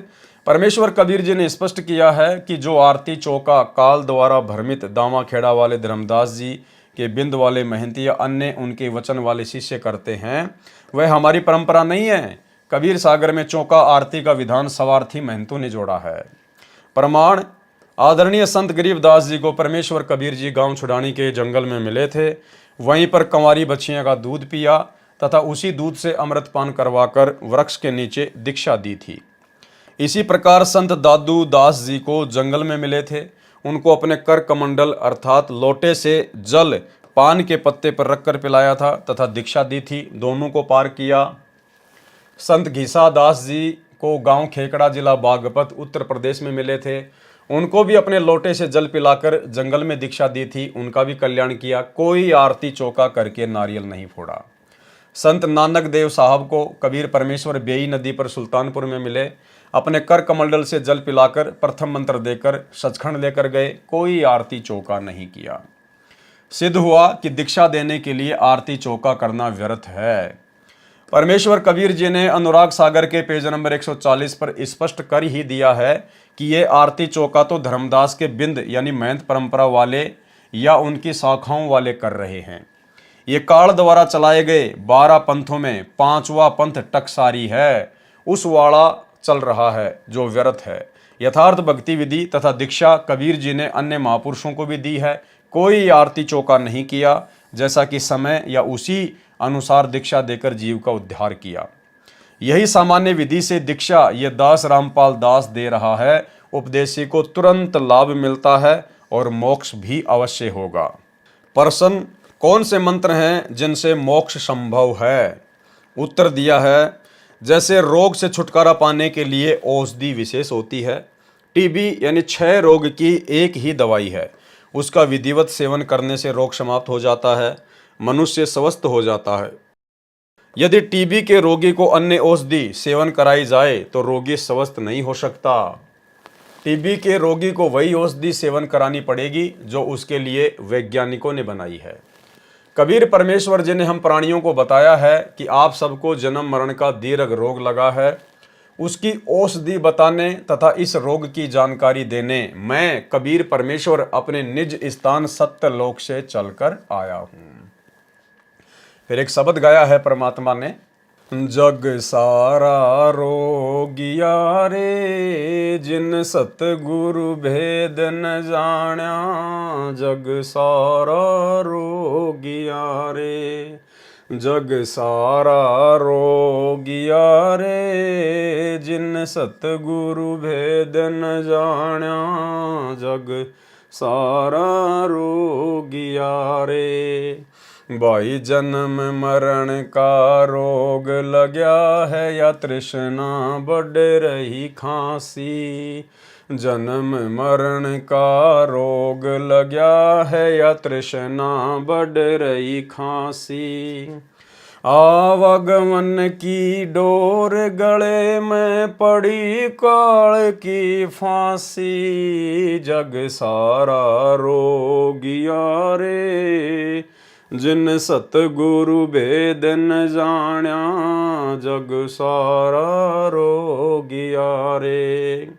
परमेश्वर कबीर जी ने स्पष्ट किया है कि जो आरती चौका काल द्वारा भ्रमित दामा खेड़ा वाले धर्मदास जी के बिंद वाले महंती या अन्य उनके वचन वाले शिष्य करते हैं वह हमारी परंपरा नहीं है। कबीर सागर में चौका आरती का विधान सवार्थी महंतों ने जोड़ा है। प्रमाण। आदरणीय संत गरीबदास जी को परमेश्वर कबीर जी गांव छुड़ानी के जंगल में मिले थे। वहीं पर कंवारी बच्चियां का दूध पिया तथा उसी दूध से अमृतपान करवाकर वृक्ष के नीचे दीक्षा दी थी। इसी प्रकार संत दादू दास जी को जंगल में मिले थे। उनको अपने कर कमंडल अर्थात लोटे से जल पान के पत्ते पर रखकर पिलाया था तथा दीक्षा दी थी। दोनों को पार किया। संत घीसा दास जी को गांव खेकड़ा, जिला बागपत, उत्तर प्रदेश में मिले थे। उनको भी अपने लोटे से जल पिलाकर जंगल में दीक्षा दी थी। उनका भी कल्याण किया। कोई आरती चौका करके नारियल नहीं फोड़ा। संत नानक देव साहब को कबीर परमेश्वर बेई नदी पर सुल्तानपुर में मिले। अपने कर कमंडल से जल पिलाकर प्रथम मंत्र देकर सचखंड लेकर गए। कोई आरती चौका नहीं किया। सिद्ध हुआ कि दीक्षा देने के लिए आरती चौका करना व्यर्थ है। परमेश्वर कबीर जी ने अनुराग सागर के पेज नंबर 140 पर स्पष्ट कर ही दिया है कि ये आरती चौका तो धर्मदास के बिंद यानी महंत परंपरा वाले या उनकी शाखाओं वाले कर रहे हैं। ये काल द्वारा चलाए गए 12 पंथों में 5वां पंथ टकसारी है, उस वाला चल रहा है जो व्यर्थ है। यथार्थ भक्ति विधि तथा दीक्षा कबीर जी ने अन्य महापुरुषों को भी दी है। कोई आरती चौका नहीं किया, जैसा कि समय या उसी अनुसार दीक्षा देकर जीव का उद्धार किया। यही सामान्य विधि से दीक्षा ये दास रामपाल दास दे रहा है। उपदेशी को तुरंत लाभ मिलता है और मोक्ष भी अवश्य होगा। प्रश्न, कौन से मंत्र हैं जिनसे मोक्ष संभव है? उत्तर दिया है, जैसे रोग से छुटकारा पाने के लिए औषधि विशेष होती है। टीबी यानी क्षय रोग की एक ही दवाई है, उसका विधिवत सेवन करने से रोग समाप्त हो जाता है, मनुष्य स्वस्थ हो जाता है। यदि टीबी के रोगी को अन्य औषधि सेवन कराई जाए तो रोगी स्वस्थ नहीं हो सकता। टीबी के रोगी को वही औषधि सेवन करानी पड़ेगी जो उसके लिए वैज्ञानिकों ने बनाई है। कबीर परमेश्वर जी ने हम प्राणियों को बताया है कि आप सबको जन्म मरण का दीर्घ रोग लगा है, उसकी औषधि बताने तथा इस रोग की जानकारी देने मैं कबीर परमेश्वर अपने निज स्थान सत्य लोक से चलकर आया हूं। फिर एक शब्द गाया है परमात्मा ने, जग सारा रोगिया रे जिन सतगुरु भेद न जाण्या, जग सारा रोगिया रे, जग सारा रोगिया रे जिन सतगुरु भेद न जाण्या, जग सारा रोगिया रे। भाई जन्म मरण का रोग लग्या है या तृष्णा बढ़ रही खांसी, जन्म मरण का रोग लग्या है या तृष्णा बढ़ रही खांसी, आवागमन की डोर गले में पड़ी काल की फांसी, जग सारा रोगिया रे जिन सतगुरु भेद न जाण्या, जग सारा रोगिया रे।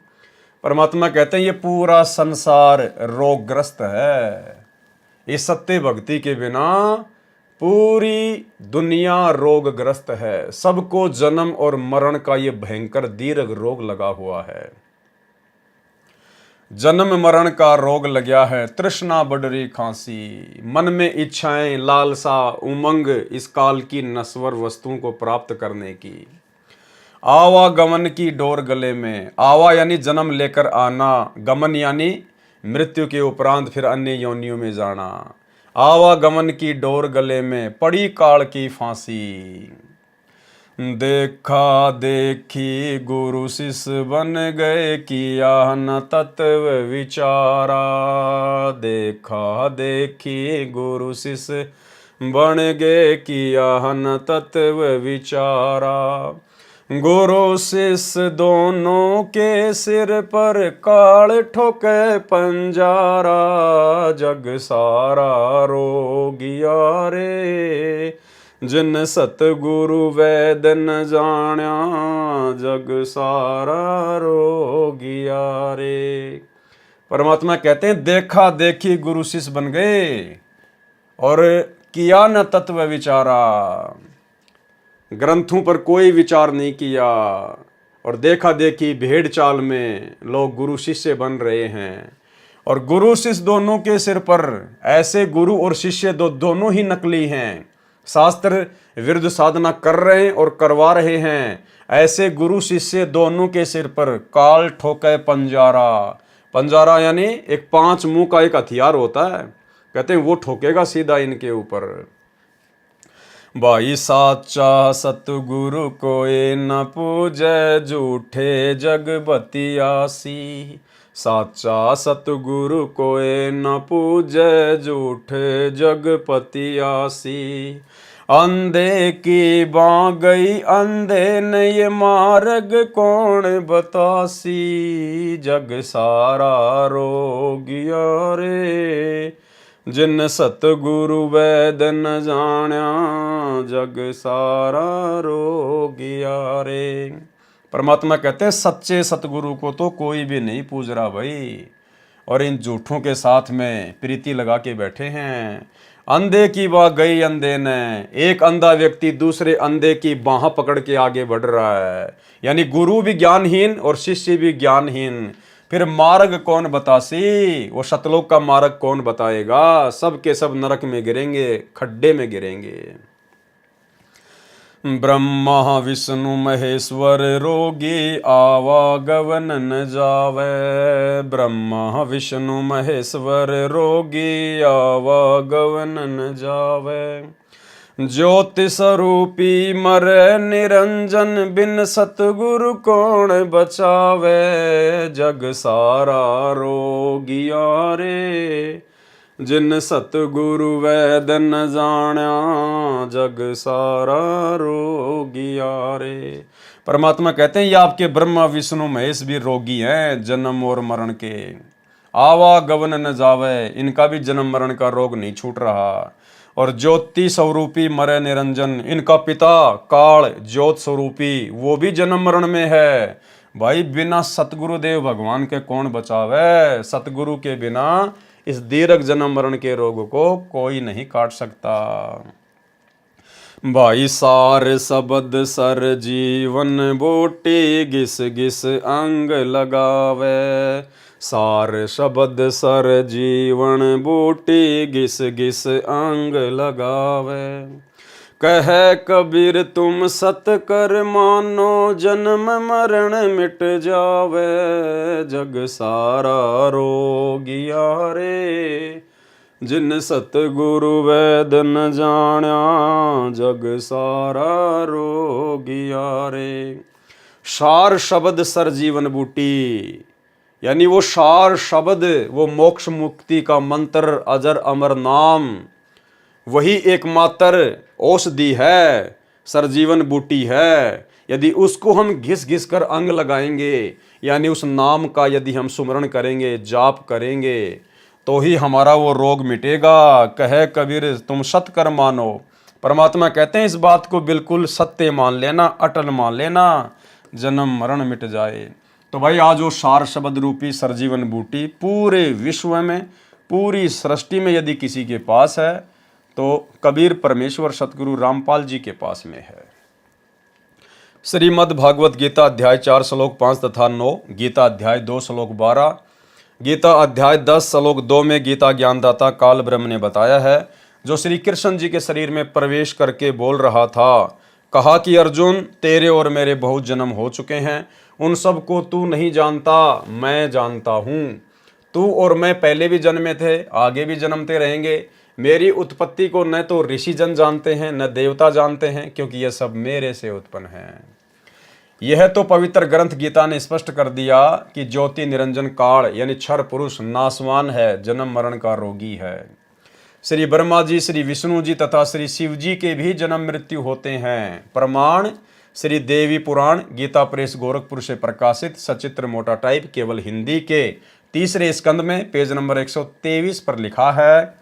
परमात्मा कहते हैं ये पूरा संसार रोगग्रस्त है। इस सत्य भक्ति के बिना पूरी दुनिया रोगग्रस्त है। सबको जन्म और मरण का ये भयंकर दीर्घ रोग लगा हुआ है। जन्म मरण का रोग लग्या है, तृष्णा बढ़ रही खांसी, मन में इच्छाएं, लालसा, उमंग इस काल की नश्वर वस्तुओं को प्राप्त करने की, आवागमन की डोर गले में, आवा यानी जन्म लेकर आना, गमन यानी मृत्यु के उपरांत फिर अन्य योनियों में जाना, आवागमन की डोर गले में पड़ी काल की फांसी, देखा देखी गुरु शिष्य बन गए किया न तत्व विचारा, देखा देखी गुरु शिष्य बन गए किया न तत्व विचारा, गुरु शिष्य दोनों के सिर पर काल ठोके पंजारा, जग सारा रोगिया रे जिन सतगुरु वैद न जाण्या, जग सारा रोगिया रे। परमात्मा कहते हैं देखा देखी गुरु शिष्य बन गए और किया न तत्व विचारा, ग्रंथों पर कोई विचार नहीं किया और देखा देखी भेड़ चाल में लोग गुरु शिष्य बन रहे हैं। और गुरु शिष्य दोनों के सिर पर, ऐसे गुरु और शिष्य दोनों ही नकली हैं, शास्त्र विरुद्ध साधना कर रहे हैं और करवा रहे हैं। ऐसे गुरु शिष्य दोनों के सिर पर काल ठोके पंजारा, पंजारा यानी एक 5 मुंह का एक हथियार होता है, कहते हैं वो ठोकेगा सीधा इनके ऊपर। भाई साचा सतगुरु कोई न पूजै, झूठे जग बतियासी। साचा सतगुरु कोई न पूजै, झूठे जग पतियासी। अंधे की बाँ गई अंधे ने ये मार्ग कौन बतासी। जग सारा रोगिया रे, जिन सतगुरु वैद न जाण्या। जग सारा रोगिया रे। परमात्मा कहते हैं सच्चे सतगुरु को तो कोई भी नहीं पूज रहा भाई, और इन झूठों के साथ में प्रीति लगा के बैठे हैं। अंधे की बाह गई अंधे ने, एक अंधा व्यक्ति दूसरे अंधे की बाह पकड़ के आगे बढ़ रहा है, यानी गुरु भी ज्ञानहीन और शिष्य भी ज्ञानहीन। फिर मार्ग कौन बतासी, वो सतलोक का मार्ग कौन बताएगा। सब के सब नरक में गिरेंगे, खड्डे में गिरेंगे। ब्रह्मा विष्णु महेश्वर रोगी, आवागवन न जावे। ब्रह्मा विष्णु महेश्वर रोगी, आवागवन न जावे। ज्योति स्वरूपी मरे निरंजन, बिन सतगुरु कौन बचावे। जग सारा रोगिया रे, जिन सतगुरु वैद न जाण्या। जग सारा रोगिया रे। परमात्मा कहते हैं ये आपके ब्रह्मा विष्णु महेश भी रोगी हैं जन्म और मरण के। आवागवन न जावे, इनका भी जन्म मरण का रोग नहीं छूट रहा। और ज्योति स्वरूपी मरे निरंजन, इनका पिता काल ज्योत स्वरूपी वो भी जन्म मरण में है। भाई बिना सतगुरुदेव भगवान के कौन बचावे। सतगुरु के बिना इस दीर्घ जन्म मरण के रोग को कोई नहीं काट सकता। भाई सार शब्द सर जीवन बूटी, घिस घिस अंग लगावे। सार शब्द सर जीवन बूटी, घिस घिस अंग लगावे। कहे कबीर तुम सत कर मानो, जन्म मरण मिट जावे। जग सारा रोगिया रे, जिन सतगुरु वैद न जाण्या। जग सारा रोगिया रे। सार शब्द सर जीवन बूटी, यानी वो सार शब्द, वो मोक्ष मुक्ति का मंत्र, अजर अमर नाम, वही एकमात्र औषधि है, सरजीवन बूटी है। यदि उसको हम घिस घिस कर अंग लगाएंगे, यानी उस नाम का यदि हम सुमरण करेंगे, जाप करेंगे, तो ही हमारा वो रोग मिटेगा। कहे कबीर तुम सत कर मानो। परमात्मा कहते हैं इस बात को बिल्कुल सत्य मान लेना, अटल मान लेना, जन्म मरण मिट जाए। तो भाई आज वो सार शब्द रूपी सरजीवन बूटी पूरे विश्व में, पूरी सृष्टि में यदि किसी के पास है तो कबीर परमेश्वर सतगुरु रामपाल जी के पास में है। श्रीमद् भागवत गीता अध्याय 4 श्लोक 5 तथा 9, गीता अध्याय 2 श्लोक 12, गीता अध्याय 10 श्लोक 2 में गीता ज्ञानदाता काल ब्रह्म ने बताया है, जो श्री कृष्ण जी के शरीर में प्रवेश करके बोल रहा था। कहा कि अर्जुन तेरे और मेरे बहुत जन्म हो चुके हैं, उन सब को तू नहीं जानता, मैं जानता हूँ। तू और मैं पहले भी जन्मे थे, आगे भी जन्मते रहेंगे। मेरी उत्पत्ति को न तो ऋषि जन जानते हैं, न देवता जानते हैं, क्योंकि यह सब मेरे से उत्पन्न है। यह तो पवित्र ग्रंथ गीता ने स्पष्ट कर दिया कि ज्योति निरंजन काल यानी क्षर पुरुष नासवान है, जन्म मरण का रोगी है। श्री ब्रह्मा जी, श्री विष्णु जी तथा श्री शिव जी के भी जन्म मृत्यु होते हैं। प्रमाण श्री देवी पुराण गीता प्रेस गोरखपुर से प्रकाशित सचित्र मोटा टाइप केवल हिंदी के 3रे स्कंद में पेज नंबर 123 पर लिखा है।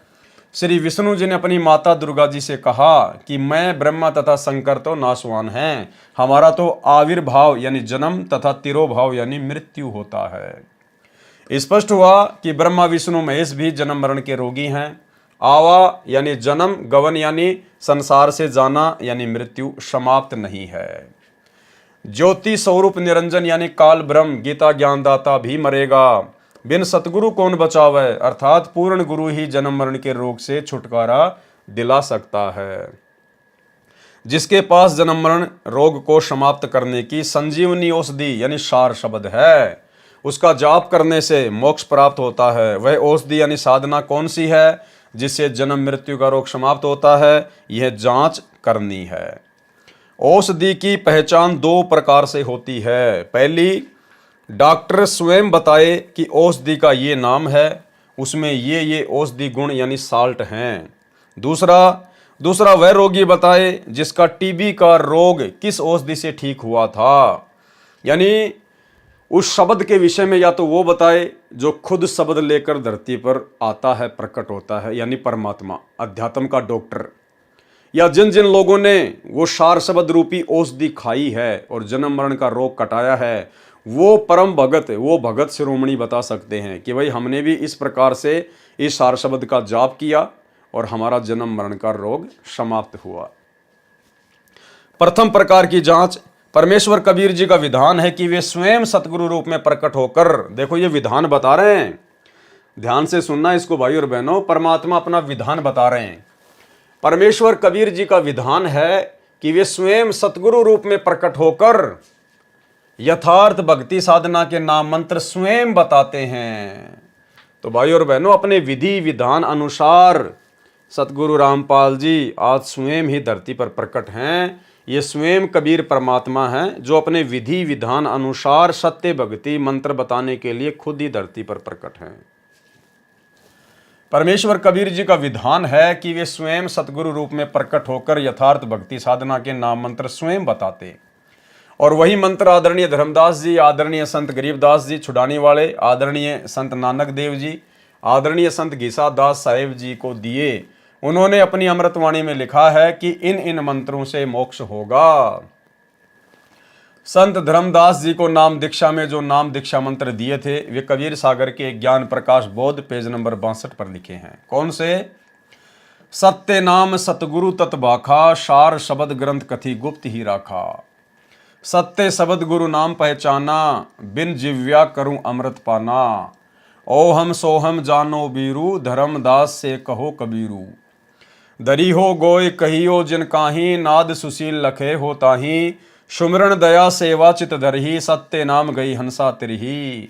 श्री विष्णु जी ने अपनी माता दुर्गा जी से कहा कि मैं ब्रह्मा तथा शंकर तो नाशवान हैं, हमारा तो आविर्भाव यानी जन्म तथा तिरोभाव यानी मृत्यु होता है। स्पष्ट हुआ कि ब्रह्मा विष्णु महेश भी जन्म मरण के रोगी हैं। आवा यानी जन्म, गवन यानी संसार से जाना यानी मृत्यु समाप्त नहीं है। ज्योति स्वरूप निरंजन यानी काल ब्रह्म गीता ज्ञानदाता भी मरेगा। बिन सतगुरु कौन बचावे, अर्थात पूर्ण गुरु ही जन्म मरण के रोग से छुटकारा दिला सकता है। जिसके पास जन्म मरण रोग को समाप्त करने की संजीवनी औषधि यानी सार शब्द है, उसका जाप करने से मोक्ष प्राप्त होता है। वह औषधि यानी साधना कौन सी है? जिससे जन्म मृत्यु का रोग समाप्त होता है, यह जांच करनी है। औषधि की पहचान दो प्रकार से होती है। पहली, डॉक्टर स्वयं बताए कि औषधि का ये नाम है, उसमें ये औषधि गुण यानी साल्ट हैं। दूसरा वह रोगी बताए जिसका टीबी का रोग किस औषधि से ठीक हुआ था, यानी उस शब्द के विषय में या तो वो बताए जो खुद शब्द लेकर धरती पर आता है, प्रकट होता है, यानी परमात्मा, अध्यात्म का डॉक्टर, या जिन जिन लोगों ने वो सार शब्द रूपी औषधि खाई है और जन्म मरण का रोग कटाया है, वो परम भगत, वो भगत शिरोमणि बता सकते हैं कि भाई हमने भी इस प्रकार से इस सार शब्द का जाप किया और हमारा जन्म मरण का रोग समाप्त हुआ। प्रथम प्रकार की जांच परमेश्वर कबीर जी का विधान है कि वे स्वयं सतगुरु रूप में प्रकट होकर, देखो ये विधान बता रहे हैं, ध्यान से सुनना इसको भाई और बहनों, परमात्मा अपना विधान बता रहे हैं। परमेश्वर कबीर जी का विधान है कि वे स्वयं सतगुरु रूप में प्रकट होकर यथार्थ भक्ति साधना के नाम मंत्र स्वयं बताते हैं। तो भाई और बहनों, अपने विधि विधान अनुसार सतगुरु रामपाल जी आज स्वयं ही धरती पर प्रकट हैं। ये स्वयं कबीर परमात्मा हैं जो अपने विधि विधान अनुसार सत्य भक्ति मंत्र बताने के लिए खुद ही धरती पर प्रकट हैं। परमेश्वर कबीर जी का विधान है कि वे स्वयं सतगुरु रूप में प्रकट होकर यथार्थ भक्ति साधना के नाम मंत्र स्वयं बताते, और वही मंत्र आदरणीय धर्मदास जी, आदरणीय संत गरीबदास जी छुड़ाने वाले, आदरणीय संत नानक देव जी, आदरणीय संत घीसा दास साहेब जी को दिए। उन्होंने अपनी अमृतवाणी में लिखा है कि इन मंत्रों से मोक्ष होगा। संत धर्मदास जी को नाम दीक्षा में जो नाम दीक्षा मंत्र दिए थे वे कबीर सागर के ज्ञान प्रकाश बोध पेज नंबर 62 पर लिखे हैं। कौन से? सत्य नाम सतगुरु तत्बाखा, सार शब्द ग्रंथ कथी गुप्त ही राखा। सत्य शब्द गुरु नाम पहचाना, बिन जिव्या करूं अमृत पाना। ओहम सोहम जानो बीरू, धर्मदास से कहो कबीरू। दरी हो गोय कहियो जिन काही, नाद सुशील लखे हो ताही। सुमरण दया सेवा चित धरही, सत्य नाम गई हंसा तिरही।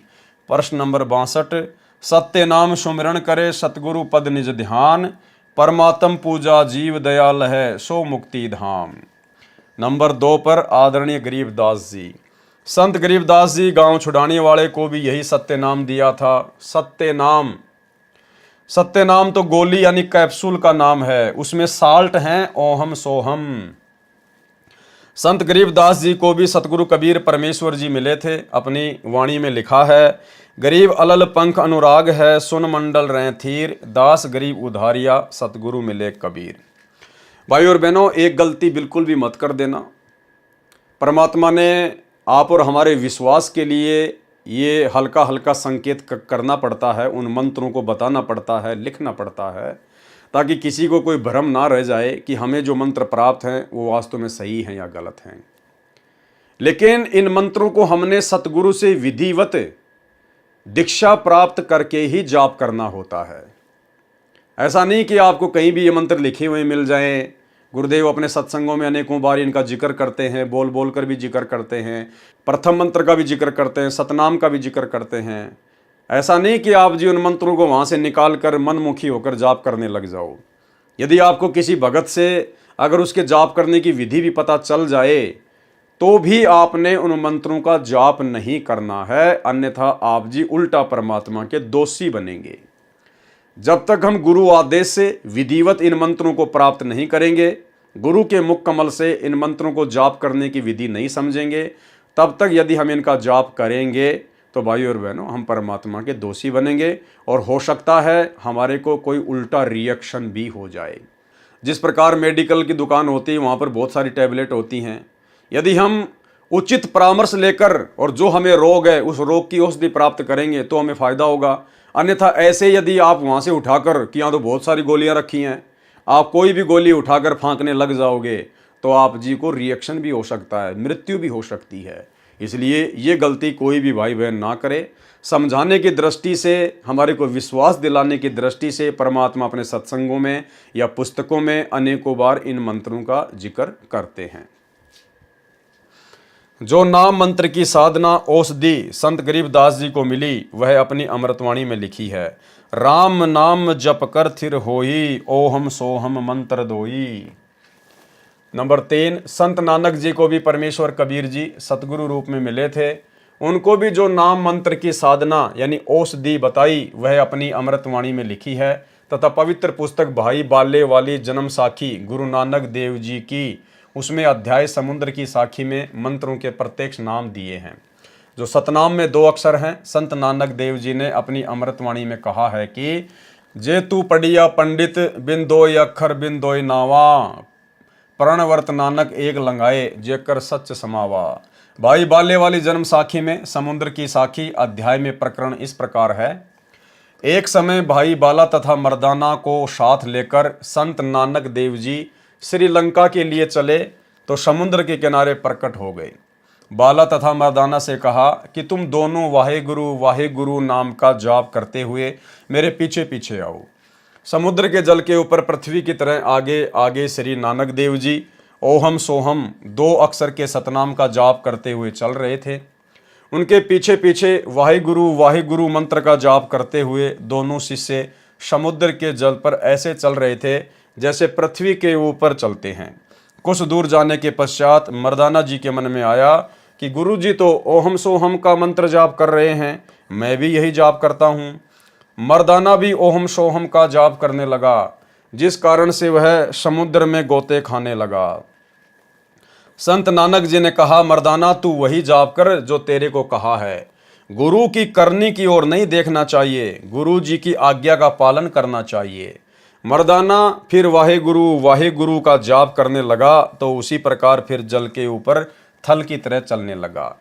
प्रश्न नंबर 62, सत्य नाम सुमिरण करे सतगुरु पद निज ध्यान। परमात्म पूजा जीव दयाल है, सो मुक्ति धाम। नंबर 2 पर आदरणीय गरीबदास जी, संत गरीबदास जी गांव छुड़ाने वाले को भी यही सत्य नाम दिया था। सत्य नाम तो गोली यानी कैप्सूल का नाम है, उसमें साल्ट हैं ओहम सोहम। संत गरीबदास जी को भी सतगुरु कबीर परमेश्वर जी मिले थे। अपनी वाणी में लिखा है, गरीब अलल पंख अनुराग है, सुन मंडल रहें थीर। दास गरीब उधारिया, सतगुरु मिले कबीर। भाई और बहनों, एक गलती बिल्कुल भी मत कर देना। परमात्मा ने आप और हमारे विश्वास के लिए ये हल्का हल्का संकेत करना पड़ता है, उन मंत्रों को बताना पड़ता है, लिखना पड़ता है, ताकि किसी को कोई भ्रम ना रह जाए कि हमें जो मंत्र प्राप्त हैं वो वास्तव में सही हैं या गलत हैं। लेकिन इन मंत्रों को हमने सतगुरु से विधिवत दीक्षा प्राप्त करके ही जाप करना होता है। ऐसा नहीं कि आपको कहीं भी ये मंत्र लिखे हुए मिल जाएं। गुरुदेव अपने सत्संगों में अनेकों बार इनका जिक्र करते हैं, बोल बोल कर भी जिक्र करते हैं, प्रथम मंत्र का भी जिक्र करते हैं, सतनाम का भी जिक्र करते हैं। ऐसा नहीं कि आप जी उन मंत्रों को वहाँ से निकाल कर मनमुखी होकर जाप करने लग जाओ। यदि आपको किसी भगत से अगर उसके जाप करने की विधि भी पता चल जाए तो भी आपने उन मंत्रों का जाप नहीं करना है, अन्यथा आप जी उल्टा परमात्मा के दोषी बनेंगे। जब तक हम गुरु आदेश से विधिवत इन मंत्रों को प्राप्त नहीं करेंगे, गुरु के मुख कमल से इन मंत्रों को जाप करने की विधि नहीं समझेंगे, तब तक यदि हम इनका जाप करेंगे तो भाई और बहनों हम परमात्मा के दोषी बनेंगे, और हो सकता है हमारे को कोई उल्टा रिएक्शन भी हो जाए। जिस प्रकार मेडिकल की दुकान होती है वहाँ पर बहुत सारी टैबलेट होती हैं, यदि हम उचित परामर्श लेकर और जो हमें रोग है उस रोग की औषधि प्राप्त करेंगे तो हमें फ़ायदा होगा। अन्यथा ऐसे यदि आप वहाँ से उठाकर कि यहाँ तो बहुत सारी गोलियाँ रखी हैं, आप कोई भी गोली उठाकर फांकने लग जाओगे तो आप जी को रिएक्शन भी हो सकता है, मृत्यु भी हो सकती है। इसलिए ये गलती कोई भी भाई बहन ना करे। समझाने की दृष्टि से, हमारे को विश्वास दिलाने की दृष्टि से परमात्मा अपने सत्संगों में या पुस्तकों में अनेकों बार इन मंत्रों का जिक्र करते हैं। जो नाम मंत्र की साधना औषधि संत गरीबदास जी को मिली, वह अपनी अमृतवाणी में लिखी है। राम नाम जप कर थिर होई, ओहम सोहम मंत्र दोई। नंबर 3, संत नानक जी को भी परमेश्वर कबीर जी सतगुरु रूप में मिले थे। उनको भी जो नाम मंत्र की साधना यानी औषधि बताई, वह अपनी अमृतवाणी में लिखी है तथा पवित्र पुस्तक भाई बाले वाली जन्म साखी गुरु नानक देव जी की, उसमें अध्याय समुद्र की साखी में मंत्रों के प्रत्यक्ष नाम दिए हैं। जो सतनाम में 2 अक्षर हैं, संत नानक देव जी ने अपनी अमृतवाणी में कहा है कि जे तू पढ़िया पंडित बिन दोय अक्षर बिन दोय नावा, प्रणवर्त नानक एक लंगाए जेकर सच समावा। भाई बाले वाली जन्म साखी में समुद्र की साखी अध्याय में प्रकरण इस प्रकार है। एक समय भाई बाला तथा मर्दाना को साथ लेकर संत नानक देव जी श्रीलंका के लिए चले तो समुद्र के किनारे प्रकट हो गए। बाला तथा मर्दाना से कहा कि तुम दोनों वाहे गुरु नाम का जाप करते हुए मेरे पीछे पीछे आओ। समुद्र के जल के ऊपर पृथ्वी की तरह आगे आगे श्री नानक देव जी ओहम सोहम 2 अक्षर के सतनाम का जाप करते हुए चल रहे थे। उनके पीछे पीछे वाहे गुरु मंत्र का जाप करते हुए दोनों शिष्य समुद्र के जल पर ऐसे चल रहे थे जैसे पृथ्वी के ऊपर चलते हैं। कुछ दूर जाने के पश्चात मर्दाना जी के मन में आया कि गुरु जी तो ओहम सोहम का मंत्र जाप कर रहे हैं, मैं भी यही जाप करता हूँ। मर्दाना भी ओहम सोहम का जाप करने लगा, जिस कारण से वह समुद्र में गोते खाने लगा। संत नानक जी ने कहा, मर्दाना तू वही जाप कर जो तेरे को कहा है। गुरु की करनी की ओर नहीं देखना चाहिए, गुरु जी की आज्ञा का पालन करना चाहिए। मर्दाना फिर वाहे गुरु का जाप करने लगा तो उसी प्रकार फिर जल के ऊपर थल की तरह चलने लगा।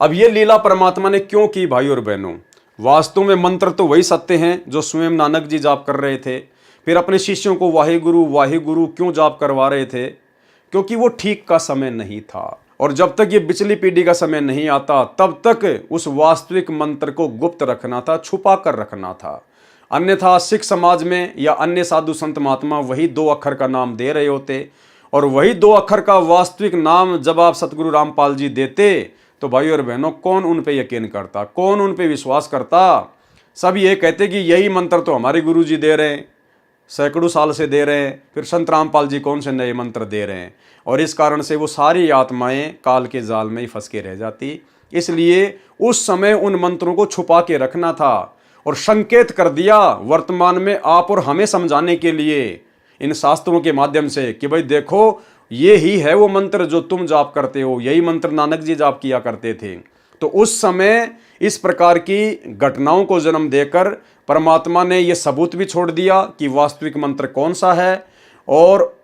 अब ये लीला परमात्मा ने क्यों की भाई और बहनों? वास्तव में मंत्र तो वही सत्य हैं जो स्वयं नानक जी जाप कर रहे थे। फिर अपने शिष्यों को वाहे गुरु क्यों जाप करवा रहे थे? क्योंकि वो ठीक का समय नहीं था, और जब तक ये पिछली पीढ़ी का समय नहीं आता तब तक उस वास्तविक मंत्र को गुप्त रखना था, छुपा कर रखना था। अन्यथा सिख समाज में या अन्य साधु संत महात्मा वही 2 अक्षर का नाम दे रहे होते, और वही 2 अक्षर का वास्तविक नाम जब आप सतगुरु रामपाल जी देते तो भाई और बहनों कौन उन पे यकीन करता, कौन उन पे विश्वास करता? सब ये कहते कि यही मंत्र तो हमारे गुरु जी दे रहे हैं, सैकड़ों साल से दे रहे हैं, फिर संत रामपाल जी कौन से नए मंत्र दे रहे हैं। और इस कारण से वो सारी आत्माएं काल के जाल में ही फंस के रह जाती। इसलिए उस समय उन मंत्रों को छुपा के रखना था और संकेत कर दिया वर्तमान में आप और हमें समझाने के लिए इन शास्त्रों के माध्यम से कि भाई देखो, ये ही है वो मंत्र जो तुम जाप करते हो, यही मंत्र नानक जी जाप किया करते थे। तो उस समय इस प्रकार की घटनाओं को जन्म देकर परमात्मा ने यह सबूत भी छोड़ दिया कि वास्तविक मंत्र कौन सा है, और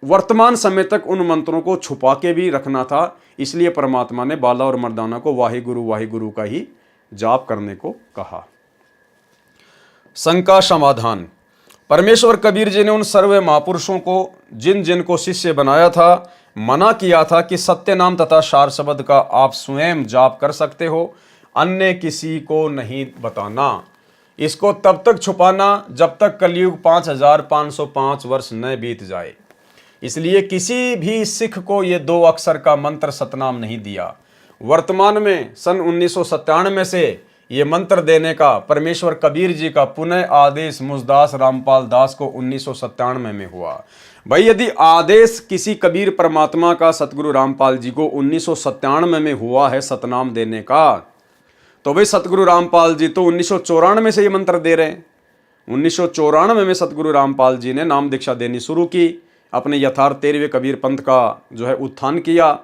वर्तमान समय तक उन मंत्रों को छुपा के भी रखना था। इसलिए परमात्मा ने बाला और मर्दाना को वाहे गुरु का ही जाप करने को कहा। शंका समाधान। परमेश्वर कबीर जी ने उन सर्व महापुरुषों को जिन जिन को शिष्य बनाया था मना किया था कि सत्य नाम तथा सार शब्द का आप स्वयं जाप कर सकते हो, अन्य किसी को नहीं बताना। इसको तब तक छुपाना जब तक कलयुग 5505 वर्ष न बीत जाए। इसलिए किसी भी सिख को ये 2 अक्षर का मंत्र सतनाम नहीं दिया। वर्तमान में सन 1997 से ये मंत्र देने का परमेश्वर कबीर जी का पुनः आदेश मुझदास रामपाल दास को 1997 में हुआ। भाई यदि आदेश किसी कबीर परमात्मा का सतगुरु रामपाल जी को 1997 में हुआ है सतनाम देने का, तो भाई सतगुरु रामपाल जी तो 1994 से ये मंत्र दे रहे हैं। 1994 में सतगुरु रामपाल जी ने नाम दीक्षा देनी शुरू की, अपने यथार्थ 13वें कबीर पंथ का जो है उत्थान किया।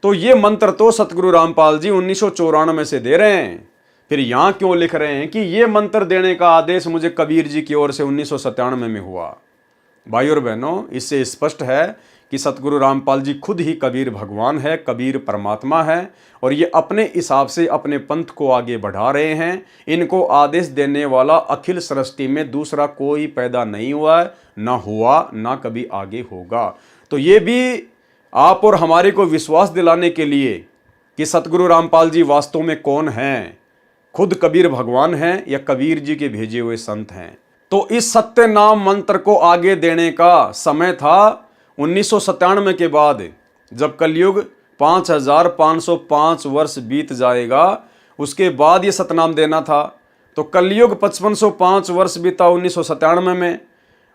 तो ये मंत्र तो सतगुरु रामपाल जी 1994 से दे रहे हैं। फिर यहाँ क्यों लिख रहे हैं कि ये मंत्र देने का आदेश मुझे कबीर जी की ओर से 1997 में हुआ? भाई और बहनों, इससे स्पष्ट है कि सतगुरु रामपाल जी खुद ही कबीर भगवान है, कबीर परमात्मा है, और ये अपने हिसाब से अपने पंथ को आगे बढ़ा रहे हैं। इनको आदेश देने वाला अखिल सृष्टि में दूसरा कोई पैदा नहीं हुआ है, ना हुआ, ना कभी आगे होगा। तो ये भी आप और हमारे को विश्वास दिलाने के लिए कि सतगुरु रामपाल जी वास्तव में कौन हैं, खुद कबीर भगवान हैं या कबीर जी के भेजे हुए संत हैं। तो इस सत्य नाम मंत्र को आगे देने का समय था 1997 के बाद, जब कलयुग 5505 वर्ष बीत जाएगा, उसके बाद ये सतनाम देना था। तो कलयुग 5505 वर्ष बीता 1997 में,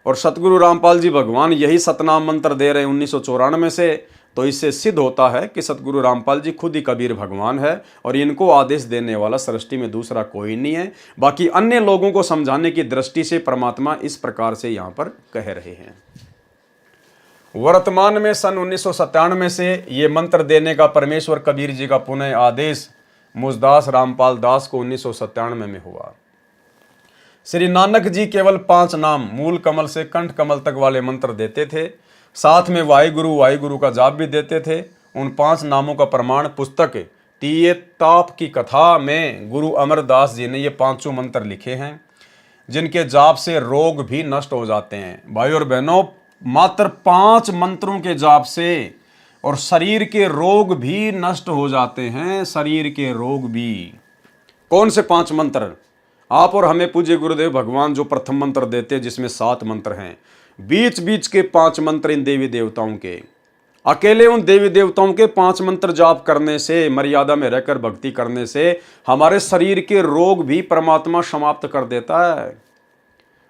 और सतगुरु रामपाल जी भगवान यही सतनाम मंत्र दे रहे हैं 1994 से। तो इससे सिद्ध होता है कि सतगुरु रामपाल जी खुद ही कबीर भगवान है और इनको आदेश देने वाला सृष्टि में दूसरा कोई नहीं है। बाकी अन्य लोगों को समझाने की दृष्टि से परमात्मा इस प्रकार से यहाँ पर कह रहे हैं। वर्तमान में सन 1997 से ये मंत्र देने का परमेश्वर कबीर जी का पुनः आदेश मुझदास रामपाल दास को 1997 में हुआ। श्री नानक जी केवल 5 नाम मूल कमल से कंठ कमल तक वाले मंत्र देते थे, साथ में वाहिगुरु का जाप भी देते थे। उन 5 नामों का प्रमाण पुस्तक तीये ताप की कथा में गुरु अमरदास जी ने ये 5 मंत्र लिखे हैं, जिनके जाप से रोग भी नष्ट हो जाते हैं। भाई और बहनों, मात्र 5 मंत्रों के जाप से और शरीर के रोग भी नष्ट हो जाते हैं, शरीर के रोग भी। कौन से 5 मंत्र? आप और हमें पूज्य गुरुदेव भगवान जो प्रथम मंत्र देते हैं, जिसमें 7 मंत्र हैं, बीच बीच के 5 मंत्र इन देवी देवताओं के, अकेले उन देवी देवताओं के 5 मंत्र जाप करने से, मर्यादा में रहकर भक्ति करने से हमारे शरीर के रोग भी परमात्मा समाप्त कर देता है।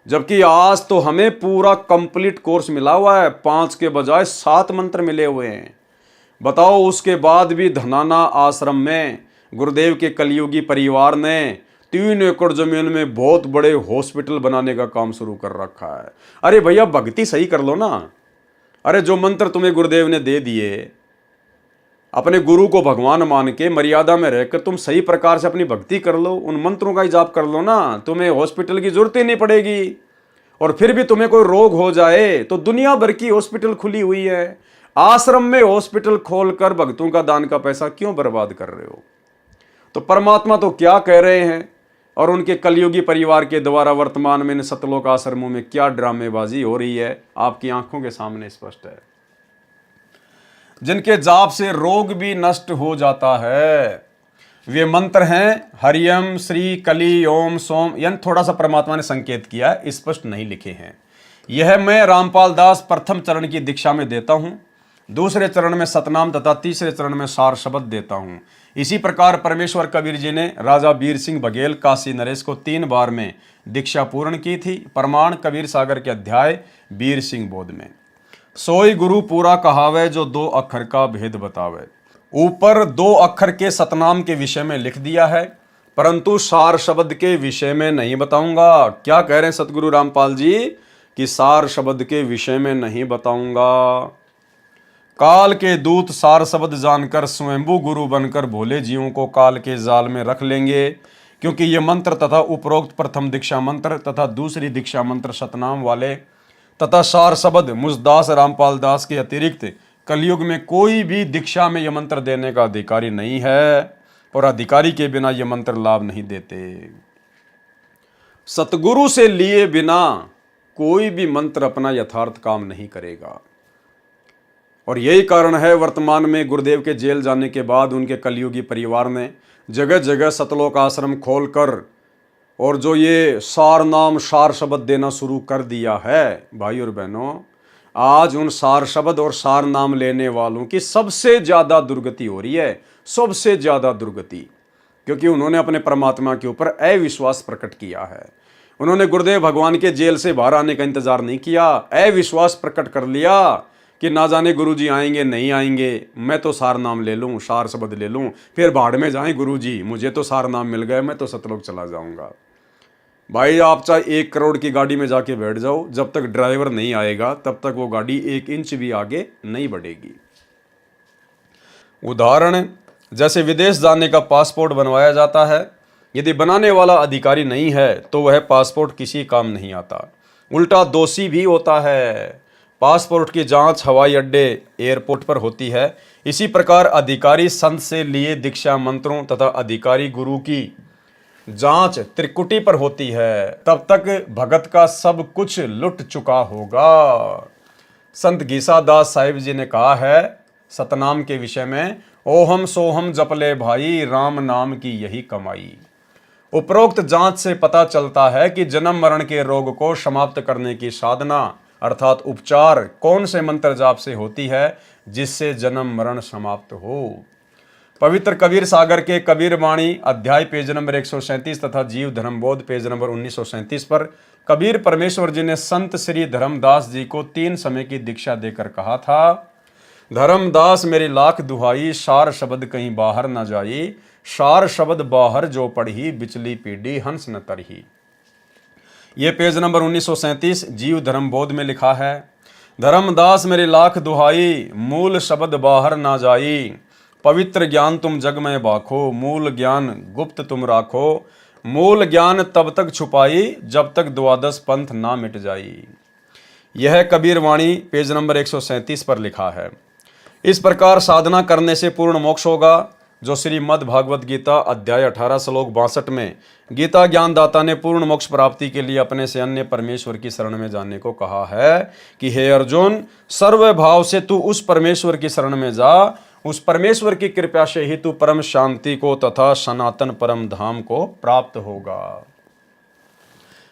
जबकि आज तो हमें पूरा कंप्लीट कोर्स मिला हुआ है, 5 के बजाय 7 मंत्र मिले हुए हैं। बताओ, उसके बाद भी धनाना आश्रम में गुरुदेव के कलयुगी परिवार ने 3 एकड़ जमीन में बहुत बड़े हॉस्पिटल बनाने का काम शुरू कर रखा है। अरे भैया, भक्ति सही कर लो ना। अरे जो मंत्र तुम्हें गुरुदेव ने दे दिए, अपने गुरु को भगवान मान के मर्यादा में रहकर तुम सही प्रकार से अपनी भक्ति कर लो, उन मंत्रों का ही जाप कर लो ना, तुम्हें हॉस्पिटल की जरूरत ही नहीं पड़ेगी। और फिर भी तुम्हें कोई रोग हो जाए तो दुनिया भर की हॉस्पिटल खुली हुई है। आश्रम में हॉस्पिटल खोलकर भक्तों का दान का पैसा क्यों बर्बाद कर रहे हो? तो परमात्मा तो क्या कह रहे हैं, और उनके कलयुगी परिवार के द्वारा वर्तमान में इन सतलोक आश्रमों में क्या ड्रामेबाजी हो रही है, आपकी आंखों के सामने स्पष्ट है। जिनके जाप से रोग भी नष्ट हो जाता है, वे मंत्र हैं हरियम श्री कली ओम सोम। यानी थोड़ा सा परमात्मा ने संकेत किया है, स्पष्ट नहीं लिखे हैं। यह मैं रामपाल दास प्रथम चरण की दीक्षा में देता हूं, दूसरे चरण में सतनाम तथा तीसरे चरण में सार शब्द देता हूं। इसी प्रकार परमेश्वर कबीर जी ने राजा वीर सिंह बघेल काशी नरेश को 3 बार में दीक्षा पूर्ण की थी। प्रमाण कबीर सागर के अध्याय वीर सिंह बोध में। सोई गुरु पूरा कहावे जो 2 अक्षर का भेद बतावे। ऊपर 2 अक्षर के सतनाम के विषय में लिख दिया है, परंतु सार शब्द के विषय में नहीं बताऊंगा। क्या कह रहे हैं सतगुरु रामपाल जी कि सार शब्द के विषय में नहीं बताऊंगा। काल के दूत सार शब्द जानकर स्वयंभू गुरु बनकर भोले जीवों को काल के जाल में रख लेंगे, क्योंकि ये मंत्र तथा उपरोक्त प्रथम दीक्षा मंत्र तथा दूसरी दीक्षा मंत्र सतनाम वाले तथा सार शब्द मुझदास रामपाल दास के अतिरिक्त कलयुग में कोई भी दीक्षा में यह मंत्र देने का अधिकारी नहीं है, और अधिकारी के बिना ये मंत्र लाभ नहीं देते। सतगुरु से लिए बिना कोई भी मंत्र अपना यथार्थ काम नहीं करेगा। और यही कारण है वर्तमान में गुरुदेव के जेल जाने के बाद उनके कलयुगी परिवार ने जगह जगह सतलोक आश्रम खोलकर और जो ये सार नाम सार शब्द देना शुरू कर दिया है। भाई और बहनों, आज उन सार शब्द और सार नाम लेने वालों की सबसे ज़्यादा दुर्गति हो रही है, सबसे ज़्यादा दुर्गति, क्योंकि उन्होंने अपने परमात्मा के ऊपर अविश्वास प्रकट किया है। उन्होंने गुरुदेव भगवान के जेल से बाहर आने का इंतजार नहीं किया, अविश्वास प्रकट कर लिया कि ना जाने गुरुजी आएंगे नहीं आएंगे, मैं तो सार नाम ले लूँ, सार शब्द ले लूँ, फिर भाड़ में जाएं गुरुजी, मुझे तो सार नाम मिल गए, मैं तो सतलोक चला जाऊँगा। भाई आप चाहे 1 करोड़ की गाड़ी में जाके बैठ जाओ, जब तक ड्राइवर नहीं आएगा तब तक वो गाड़ी 1 इंच भी आगे नहीं बढ़ेगी। उदाहरण, जैसे विदेश जाने का पासपोर्ट बनवाया जाता है, यदि बनाने वाला अधिकारी नहीं है तो वह पासपोर्ट किसी काम नहीं आता, उल्टा दोषी भी होता है। पासपोर्ट की जांच हवाई अड्डे एयरपोर्ट पर होती है। इसी प्रकार अधिकारी संत से लिए दीक्षा मंत्रों तथा अधिकारी गुरु की जांच त्रिकुटी पर होती है। तब तक भगत का सब कुछ लुट चुका होगा। संत गीसा दास साहिब जी ने कहा है सतनाम के विषय में, ओहम सोहम जप ले भाई, राम नाम की यही कमाई। उपरोक्त जांच से पता चलता है कि जन्म मरण के रोग को समाप्त करने की साधना अर्थात उपचार कौन से मंत्र जाप से होती है। जिससे जन्म मरण समाप्त हो। पवित्र कबीर सागर के कबीर वाणी अध्याय पेज नंबर 137 तथा जीव धर्म बोध पेज नंबर 1937 पर कबीर परमेश्वर जी ने संत श्री धर्मदास जी को 3 समय की दीक्षा देकर कहा था, धर्मदास मेरी लाख दुहाई, सार शब्द कहीं बाहर न जाई, सार शब्द बाहर जो पढ़ी, बिचली पीढ़ी हंस न तरही। ये पेज नंबर 1937 जीव धर्म बोध में लिखा है, धर्मदास मेरी लाख दुहाई, मूल शब्द बाहर ना जाई, पवित्र ज्ञान तुम जग में बाखो, मूल ज्ञान गुप्त तुम राखो, मूल ज्ञान तब तक छुपाई जब तक द्वादश पंथ ना मिट जाई। यह कबीर वाणी पेज नंबर 137 पर लिखा है। इस प्रकार साधना करने से पूर्ण मोक्ष होगा, जो श्रीमद् भागवत गीता अध्याय 18 श्लोक 62 में गीता ज्ञानदाता ने पूर्ण मोक्ष प्राप्ति के लिए अपने से अन्य परमेश्वर की शरण में जाने को कहा है कि हे अर्जुन, सर्व भाव से तू उस परमेश्वर की शरण में जा, उस परमेश्वर की कृपा से ही तू परम शांति को तथा सनातन परम धाम को प्राप्त होगा।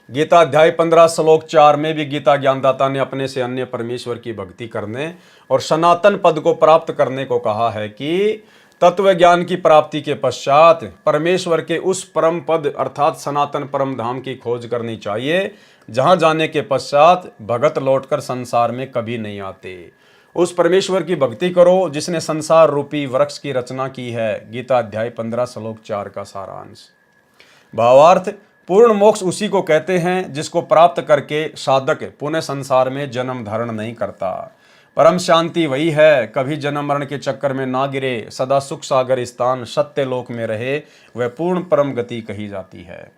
गीता अध्याय 15 श्लोक 4 में भी गीता ज्ञानदाता ने अपने से अन्य परमेश्वर की भक्ति करने और सनातन पद को प्राप्त करने को कहा है कि तत्व ज्ञान की प्राप्ति के पश्चात परमेश्वर के उस परम पद अर्थात सनातन परम धाम की खोज करनी चाहिए, जहां जाने के पश्चात भगत लौटकर संसार में कभी नहीं आते। उस परमेश्वर की भक्ति करो जिसने संसार रूपी वृक्ष की रचना की है। गीता अध्याय 15 श्लोक 4 का सारांश। भावार्थ, पूर्ण मोक्ष उसी को कहते हैं जिसको प्राप्त करके साधक पुनः संसार में जन्म धारण नहीं करता। परम शांति वही है, कभी जन्म मरण के चक्कर में ना गिरे, सदा सुख सागर स्थान सत्य लोक में रहे, वह पूर्ण परम गति कही जाती है।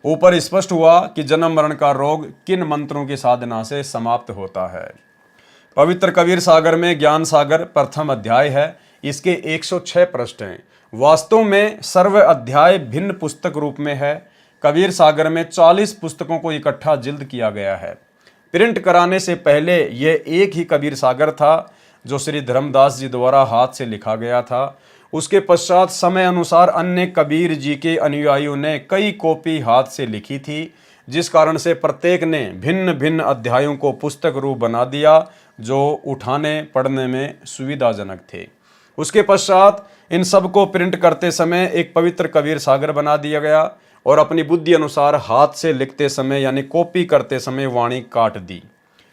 ऊपर स्पष्ट हुआ कि जन्म मरण का रोग किन मंत्रों की साधना से समाप्त होता है। पवित्र कबीर सागर में ज्ञान सागर प्रथम अध्याय है, इसके 106 पृष्ठ हैं। वास्तव में सर्व अध्याय भिन्न पुस्तक रूप में है। कबीर सागर में 40 पुस्तकों को इकट्ठा जिल्द किया गया है। प्रिंट कराने से पहले यह एक ही कबीर सागर था जो श्री धर्मदास जी द्वारा हाथ से लिखा गया था। उसके पश्चात समय अनुसार अन्य कबीर जी के अनुयायियों ने कई कॉपी हाथ से लिखी थी, जिस कारण से प्रत्येक ने भिन्न भिन्न अध्यायों को पुस्तक रूप बना दिया जो उठाने पढ़ने में सुविधाजनक थे। उसके पश्चात इन सब को प्रिंट करते समय एक पवित्र कबीर सागर बना दिया गया और अपनी बुद्धि अनुसार हाथ से लिखते समय यानी कॉपी करते समय वाणी काट दी,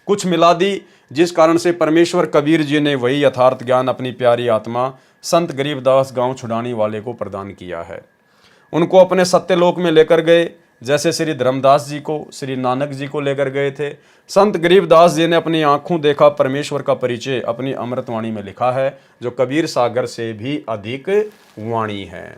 कुछ मिला दी, जिस कारण से परमेश्वर कबीर जी ने वही यथार्थ ज्ञान अपनी प्यारी आत्मा संत गरीबदास गांव छुड़ाने वाले को प्रदान किया है। उनको अपने सत्यलोक में लेकर गए, जैसे श्री धर्मदास जी को श्री नानक जी को लेकर गए थे। संत गरीबदास जी ने अपनी आंखों देखा परमेश्वर का परिचय अपनी अमृतवाणी में लिखा है, जो कबीर सागर से भी अधिक वाणी है।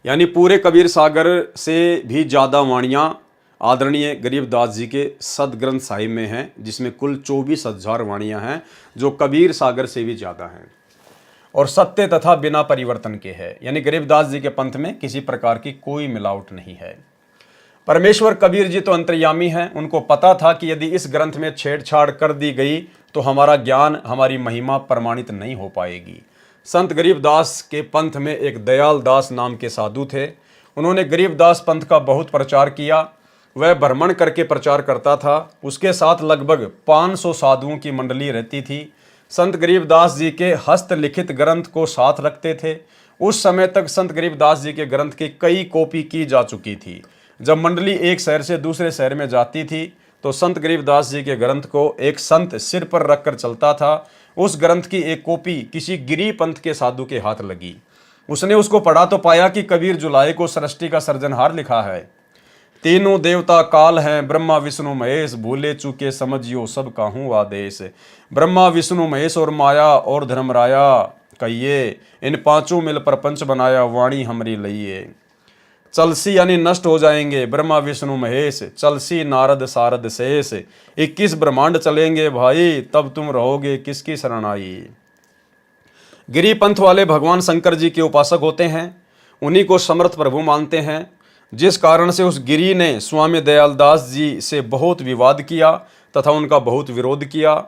यानी पूरे कबीर सागर से भी ज़्यादा वाणियाँ आदरणीय गरीबदास जी के सदग्रंथ साहिब में हैं, जिसमें कुल 24,000 वाणियाँ हैं, जो कबीर सागर से भी ज़्यादा हैं और सत्य तथा बिना परिवर्तन के है। यानी गरीबदास जी के पंथ में किसी प्रकार की कोई मिलावट नहीं है। परमेश्वर कबीर जी तो अंतर्यामी हैं, उनको पता था कि यदि इस ग्रंथ में छेड़छाड़ कर दी गई तो हमारा ज्ञान, हमारी महिमा प्रमाणित नहीं हो पाएगी। संत गरीबदास के पंथ में एक दयाल दास नाम के साधु थे। उन्होंने गरीबदास पंथ का बहुत प्रचार किया। वह भ्रमण करके प्रचार करता था। उसके साथ लगभग 500 साधुओं की मंडली रहती थी। संत गरीबदास जी के हस्तलिखित ग्रंथ को साथ रखते थे। उस समय तक संत गरीबदास जी के ग्रंथ की कई कॉपी की जा चुकी थी। जब मंडली एक शहर से दूसरे शहर में जाती थी तो संत गरीबदास जी के ग्रंथ को एक संत सिर पर रखकर चलता था। उस ग्रंथ की एक कॉपी किसी गिरी पंथ के साधु के हाथ लगी। उसने उसको पढ़ा तो पाया कि कबीर जुलाहे को सृष्टि का सृजनहार लिखा है। तीनों देवता काल हैं, ब्रह्मा विष्णु महेश, भूले चूके समझियो सब काहूँ आदेश। ब्रह्मा विष्णु महेश और माया और धर्मराया कहिए, इन पांचों मिल प्रपंच बनाया, वाणी हमरी लइए। चलसी यानी नष्ट हो जाएंगे ब्रह्मा विष्णु महेश, चलसी नारद सारद शेष। 21 ब्रह्मांड चलेंगे भाई, तब तुम रहोगे किसकी शरण आई। गिरी पंथ वाले भगवान शंकर जी के उपासक होते हैं, उन्हीं को समर्थ प्रभु मानते हैं, जिस कारण से उस गिरी ने स्वामी दयालदास जी से बहुत विवाद किया तथा उनका बहुत विरोध किया।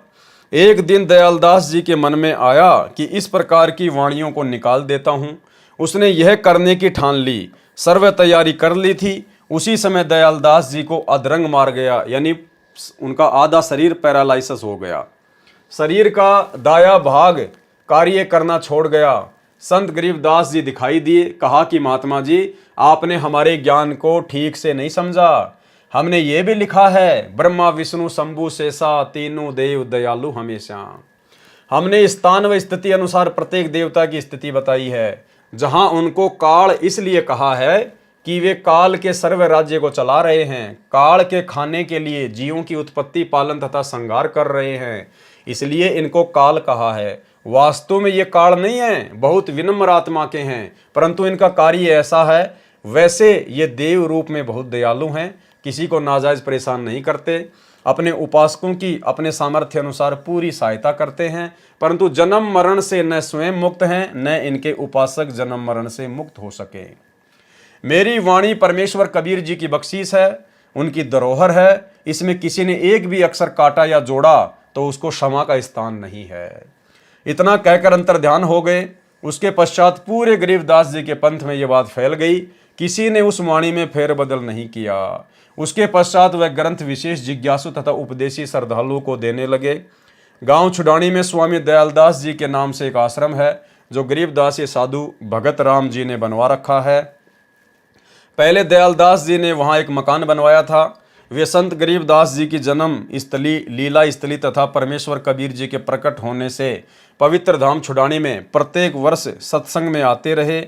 एक दिन दयालदास जी के मन में आया कि इस प्रकार की वाणियों को निकाल देता हूँ। उसने यह करने की ठान ली, सर्व तैयारी कर ली थी। उसी समय दयालदास जी को अधरंग मार गया, यानी उनका आधा शरीर पैरालाइसिस हो गया। शरीर का दाया भाग कार्य करना छोड़ गया। संत गरीबदास जी दिखाई दिए, कहा कि महात्मा जी आपने हमारे ज्ञान को ठीक से नहीं समझा। हमने ये भी लिखा है ब्रह्मा विष्णु शंभु शेषा तीनों देव दयालु हमेशा। हमने स्थान व स्थिति अनुसार प्रत्येक देवता की स्थिति बताई है। जहां उनको काल इसलिए कहा है कि वे काल के सर्व राज्य को चला रहे हैं, काल के खाने के लिए जीवों की उत्पत्ति पालन तथा संहार कर रहे हैं, इसलिए इनको काल कहा है। वास्तव में ये काल नहीं है, बहुत विनम्र आत्मा के हैं, परंतु इनका कार्य ऐसा है। वैसे ये देव रूप में बहुत दयालु हैं, किसी को नाजायज परेशान नहीं करते, अपने उपासकों की अपने सामर्थ्य अनुसार पूरी सहायता करते हैं, परंतु जन्म मरण से न स्वयं मुक्त हैं न इनके उपासक जन्म मरण से मुक्त हो सके। मेरी वाणी परमेश्वर कबीर जी की बख्शीश है, उनकी धरोहर है। इसमें किसी ने एक भी अक्षर काटा या जोड़ा तो उसको क्षमा का स्थान नहीं है। इतना कहकर अंतर ध्यान हो गए। उसके पश्चात पूरे गरीबदास जी के पंथ में यह बात फैल गई, किसी ने उस वाणी में फेरबदल नहीं किया। उसके पश्चात वह ग्रंथ विशेष जिज्ञासु तथा उपदेशी श्रद्धालुओं को देने लगे। गांव छुडानी में स्वामी दयालदास जी के नाम से एक आश्रम है, जो गरीबदास साधु भगत राम जी ने बनवा रखा है। पहले दयालदास जी ने वहां एक मकान बनवाया था। वे संत गरीबदास जी की जन्म स्थली, लीला स्थली तथा परमेश्वर कबीर जी के प्रकट होने से पवित्र धाम छुडानी में प्रत्येक वर्ष सत्संग में आते रहे।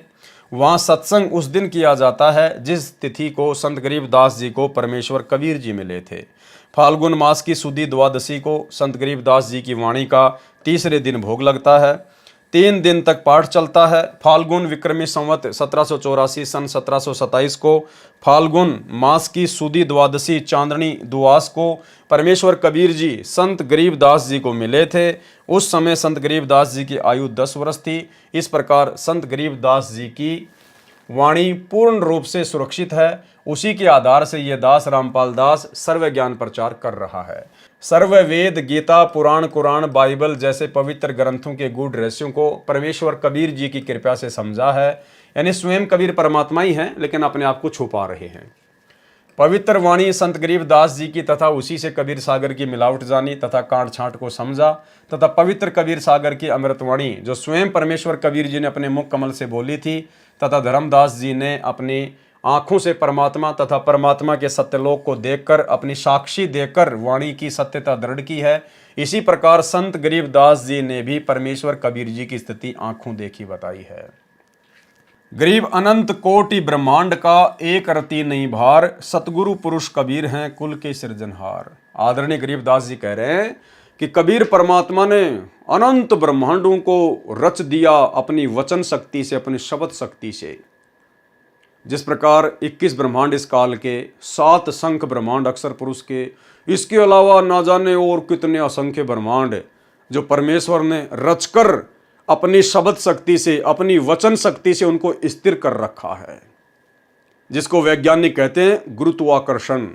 वहाँ सत्संग उस दिन किया जाता है जिस तिथि को संत गरीबदास जी को परमेश्वर कबीर जी मिले थे। फाल्गुन मास की सुदी द्वादशी को संत गरीबदास जी की वाणी का तीसरे दिन भोग लगता है। 3 दिन तक पाठ चलता है। फाल्गुन विक्रमी संवत 1784 सन 1727 को फाल्गुन मास की सुदी द्वादशी चांदनी दुआस को परमेश्वर कबीर जी संत गरीबदास जी को मिले थे। उस समय संत गरीबदास जी की आयु 10 वर्ष थी। इस प्रकार संत गरीबदास जी की वाणी पूर्ण रूप से सुरक्षित है। उसी के आधार से ये दास रामपाल दास सर्व ज्ञान प्रचार कर रहा है। सर्व वेद, गीता, पुराण, कुरान, बाइबल जैसे पवित्र ग्रंथों के गूढ़ रहस्यों को परमेश्वर कबीर जी की कृपा से समझा है। यानी स्वयं कबीर परमात्मा ही हैं, लेकिन अपने आप को छुपा रहे हैं। पवित्र वाणी संत गरीबदास जी की तथा उसी से कबीर सागर की मिलावट जानी तथा कांट छांट को समझा तथा पवित्र कबीर सागर की अमृतवाणी जो स्वयं परमेश्वर कबीर जी ने अपने मुख कमल से बोली थी तथा धर्मदास जी ने अपनी आंखों से परमात्मा तथा परमात्मा के सत्यलोक को देखकर अपनी साक्षी देकर वाणी की सत्यता दृढ़ की है। इसी प्रकार संत गरीबदास जी ने भी परमेश्वर कबीर जी की स्थिति आंखों देखी बताई है। गरीब अनंत कोटि ब्रह्मांड का एक रति नहीं भार, सतगुरु पुरुष कबीर हैं कुल के सृजनहार। आदरणीय गरीबदास जी कह रहे हैं कि कबीर परमात्मा ने अनंत ब्रह्मांडों को रच दिया अपनी वचन शक्ति से, अपनी शब्द शक्ति से। जिस प्रकार 21 ब्रह्मांड इस काल के, 7 शंख ब्रह्मांड अक्षर पुरुष के, इसके अलावा ना जाने और कितने असंख्य ब्रह्मांड जो परमेश्वर ने रचकर अपनी शब्द शक्ति से, अपनी वचन शक्ति से उनको स्थिर कर रखा है, जिसको वैज्ञानिक कहते हैं गुरुत्वाकर्षण।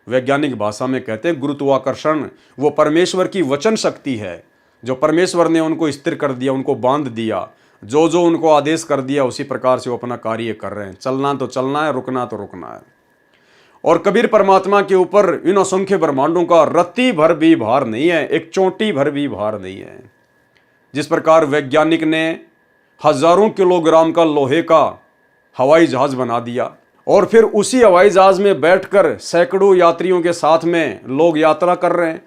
वैज्ञानिक भाषा में कहते हैं गुरुत्वाकर्षण। वो परमेश्वर की वचन शक्ति है जो परमेश्वर ने उनको स्थिर कर दिया, उनको बांध दिया। जो जो उनको आदेश कर दिया उसी प्रकार से वो अपना कार्य कर रहे हैं। चलना तो चलना है, रुकना तो रुकना है। और कबीर परमात्मा के ऊपर इन असंख्य ब्रह्मांडों का रत्ती भर भी भार नहीं है, एक चोटी भर भी भार नहीं है। जिस प्रकार वैज्ञानिक ने हजारों किलोग्राम का लोहे का हवाई जहाज बना दिया और फिर उसी हवाई जहाज में बैठकर सैकड़ों यात्रियों के साथ में लोग यात्रा कर रहे हैं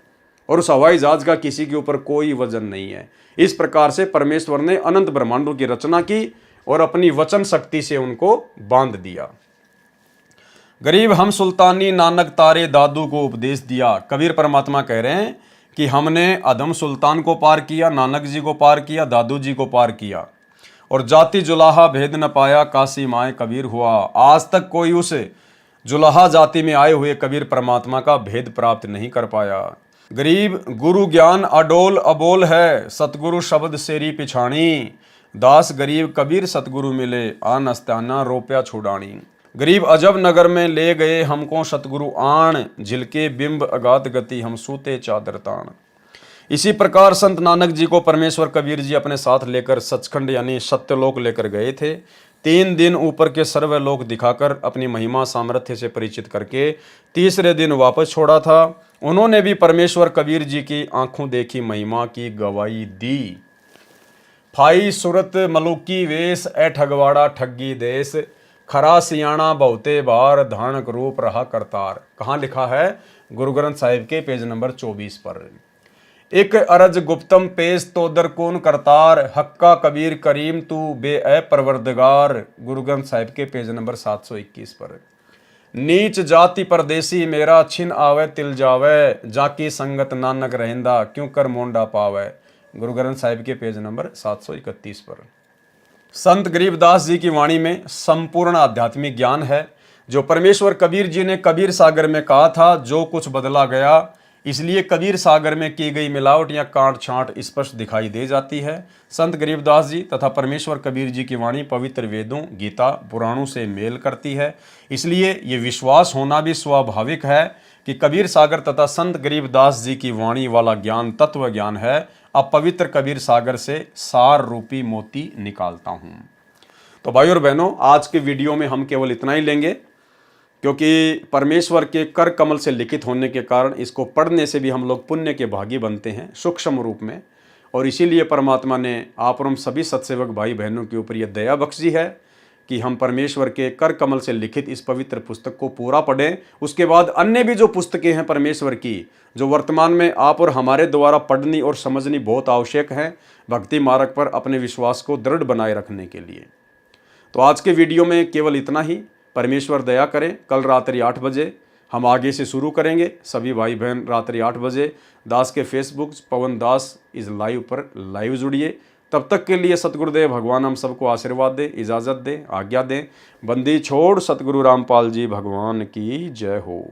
और उस हवाई जहाज का किसी के ऊपर कोई वजन नहीं है। इस प्रकार से परमेश्वर ने अनंत ब्रह्मांडों की रचना की और अपनी वचन शक्ति से उनको बांध दिया। गरीब हम सुल्तानी नानक तारे दादू को उपदेश दिया। कबीर परमात्मा कह रहे हैं कि हमने अदम सुल्तान को पार किया, नानक जी को पार किया, दादू जी को पार किया और जाति जुलाहा भेद न पाया, काशी माए कबीर हुआ। आज तक कोई उस जुलाहा जाति में आए हुए कबीर परमात्मा का भेद प्राप्त नहीं कर पाया। गरीब गुरु ज्ञान अडोल अबोल है, सतगुरु शब्द सेरी पिछाणी। दास गरीब कबीर सतगुरु मिले, आन अस्ताना रोप्या छुड़ानी। गरीब अजब नगर में ले गए हमको सतगुरु आण, झिलके बिंब अगाध गति हम सूते चादर ताण। इसी प्रकार संत नानक जी को परमेश्वर कबीर जी अपने साथ लेकर सचखंड यानी सत्यलोक लेकर गए थे। 3 दिन ऊपर के सर्वलोक दिखाकर अपनी महिमा सामर्थ्य से परिचित करके तीसरे दिन वापस छोड़ा था उन्होंने भी परमेश्वर कबीर जी की आंखों देखी महिमा की गवाही दी। फाई सुरत मलुकी वेश ए ठगवाड़ा ठगी देश, खरा सियाणा बहुते बार धानक रूप रहा करतार। कहाँ लिखा है? गुरु ग्रंथ साहिब के पेज नंबर 24 पर। एक अरज गुप्तम पेश तो दरकून करतार, हक्का कबीर करीम तू बे ए परवरदगार। गुरु ग्रंथ साहिब के पेज नंबर 721 पर। नीच जाति परदेसी मेरा छिन आवे तिल जावे, जाकी संगत नानक रहंदा क्यों कर मोंडा पावे। गुरु ग्रंथ साहिब के पेज नंबर 731 पर। संत गरीबदास जी की वाणी में संपूर्ण आध्यात्मिक ज्ञान है। जो परमेश्वर कबीर जी ने कबीर सागर में कहा था, जो कुछ बदला गया, इसलिए कबीर सागर में की गई मिलावट या काट छांट स्पष्ट दिखाई दे जाती है। संत गरीबदास जी तथा परमेश्वर कबीर जी की वाणी पवित्र वेदों, गीता, पुराणों से मेल करती है। इसलिए ये विश्वास होना भी स्वाभाविक है कि कबीर सागर तथा संत गरीबदास जी की वाणी वाला ज्ञान तत्व ज्ञान है। अब पवित्र कबीर सागर से सार रूपी मोती निकालता हूं। तो भाई और बहनों, आज के वीडियो में हम केवल इतना ही लेंगे, क्योंकि परमेश्वर के कर कमल से लिखित होने के कारण इसको पढ़ने से भी हम लोग पुण्य के भागी बनते हैं सूक्ष्म रूप में। और इसीलिए परमात्मा ने आप और हम सभी सत्सेवक भाई बहनों के ऊपर यह दया बख्शी है कि हम परमेश्वर के कर कमल से लिखित इस पवित्र पुस्तक को पूरा पढ़ें। उसके बाद अन्य भी जो पुस्तकें हैं परमेश्वर की, जो वर्तमान में आप और हमारे द्वारा पढ़नी और समझनी बहुत आवश्यक है भक्ति मार्ग पर अपने विश्वास को दृढ़ बनाए रखने के लिए। तो आज के वीडियो में केवल इतना ही। परमेश्वर दया करें, कल रात्रि 8 बजे हम आगे से शुरू करेंगे। सभी भाई बहन रात्रि 8 बजे दास के Facebook Pawan Das is live पर लाइव जुड़िए। तब तक के लिए सतगुरुदेव भगवान हम सबको आशीर्वाद दे, इजाज़त दे, आज्ञा दें। बंदी छोड़ सतगुरु रामपाल जी भगवान की जय हो।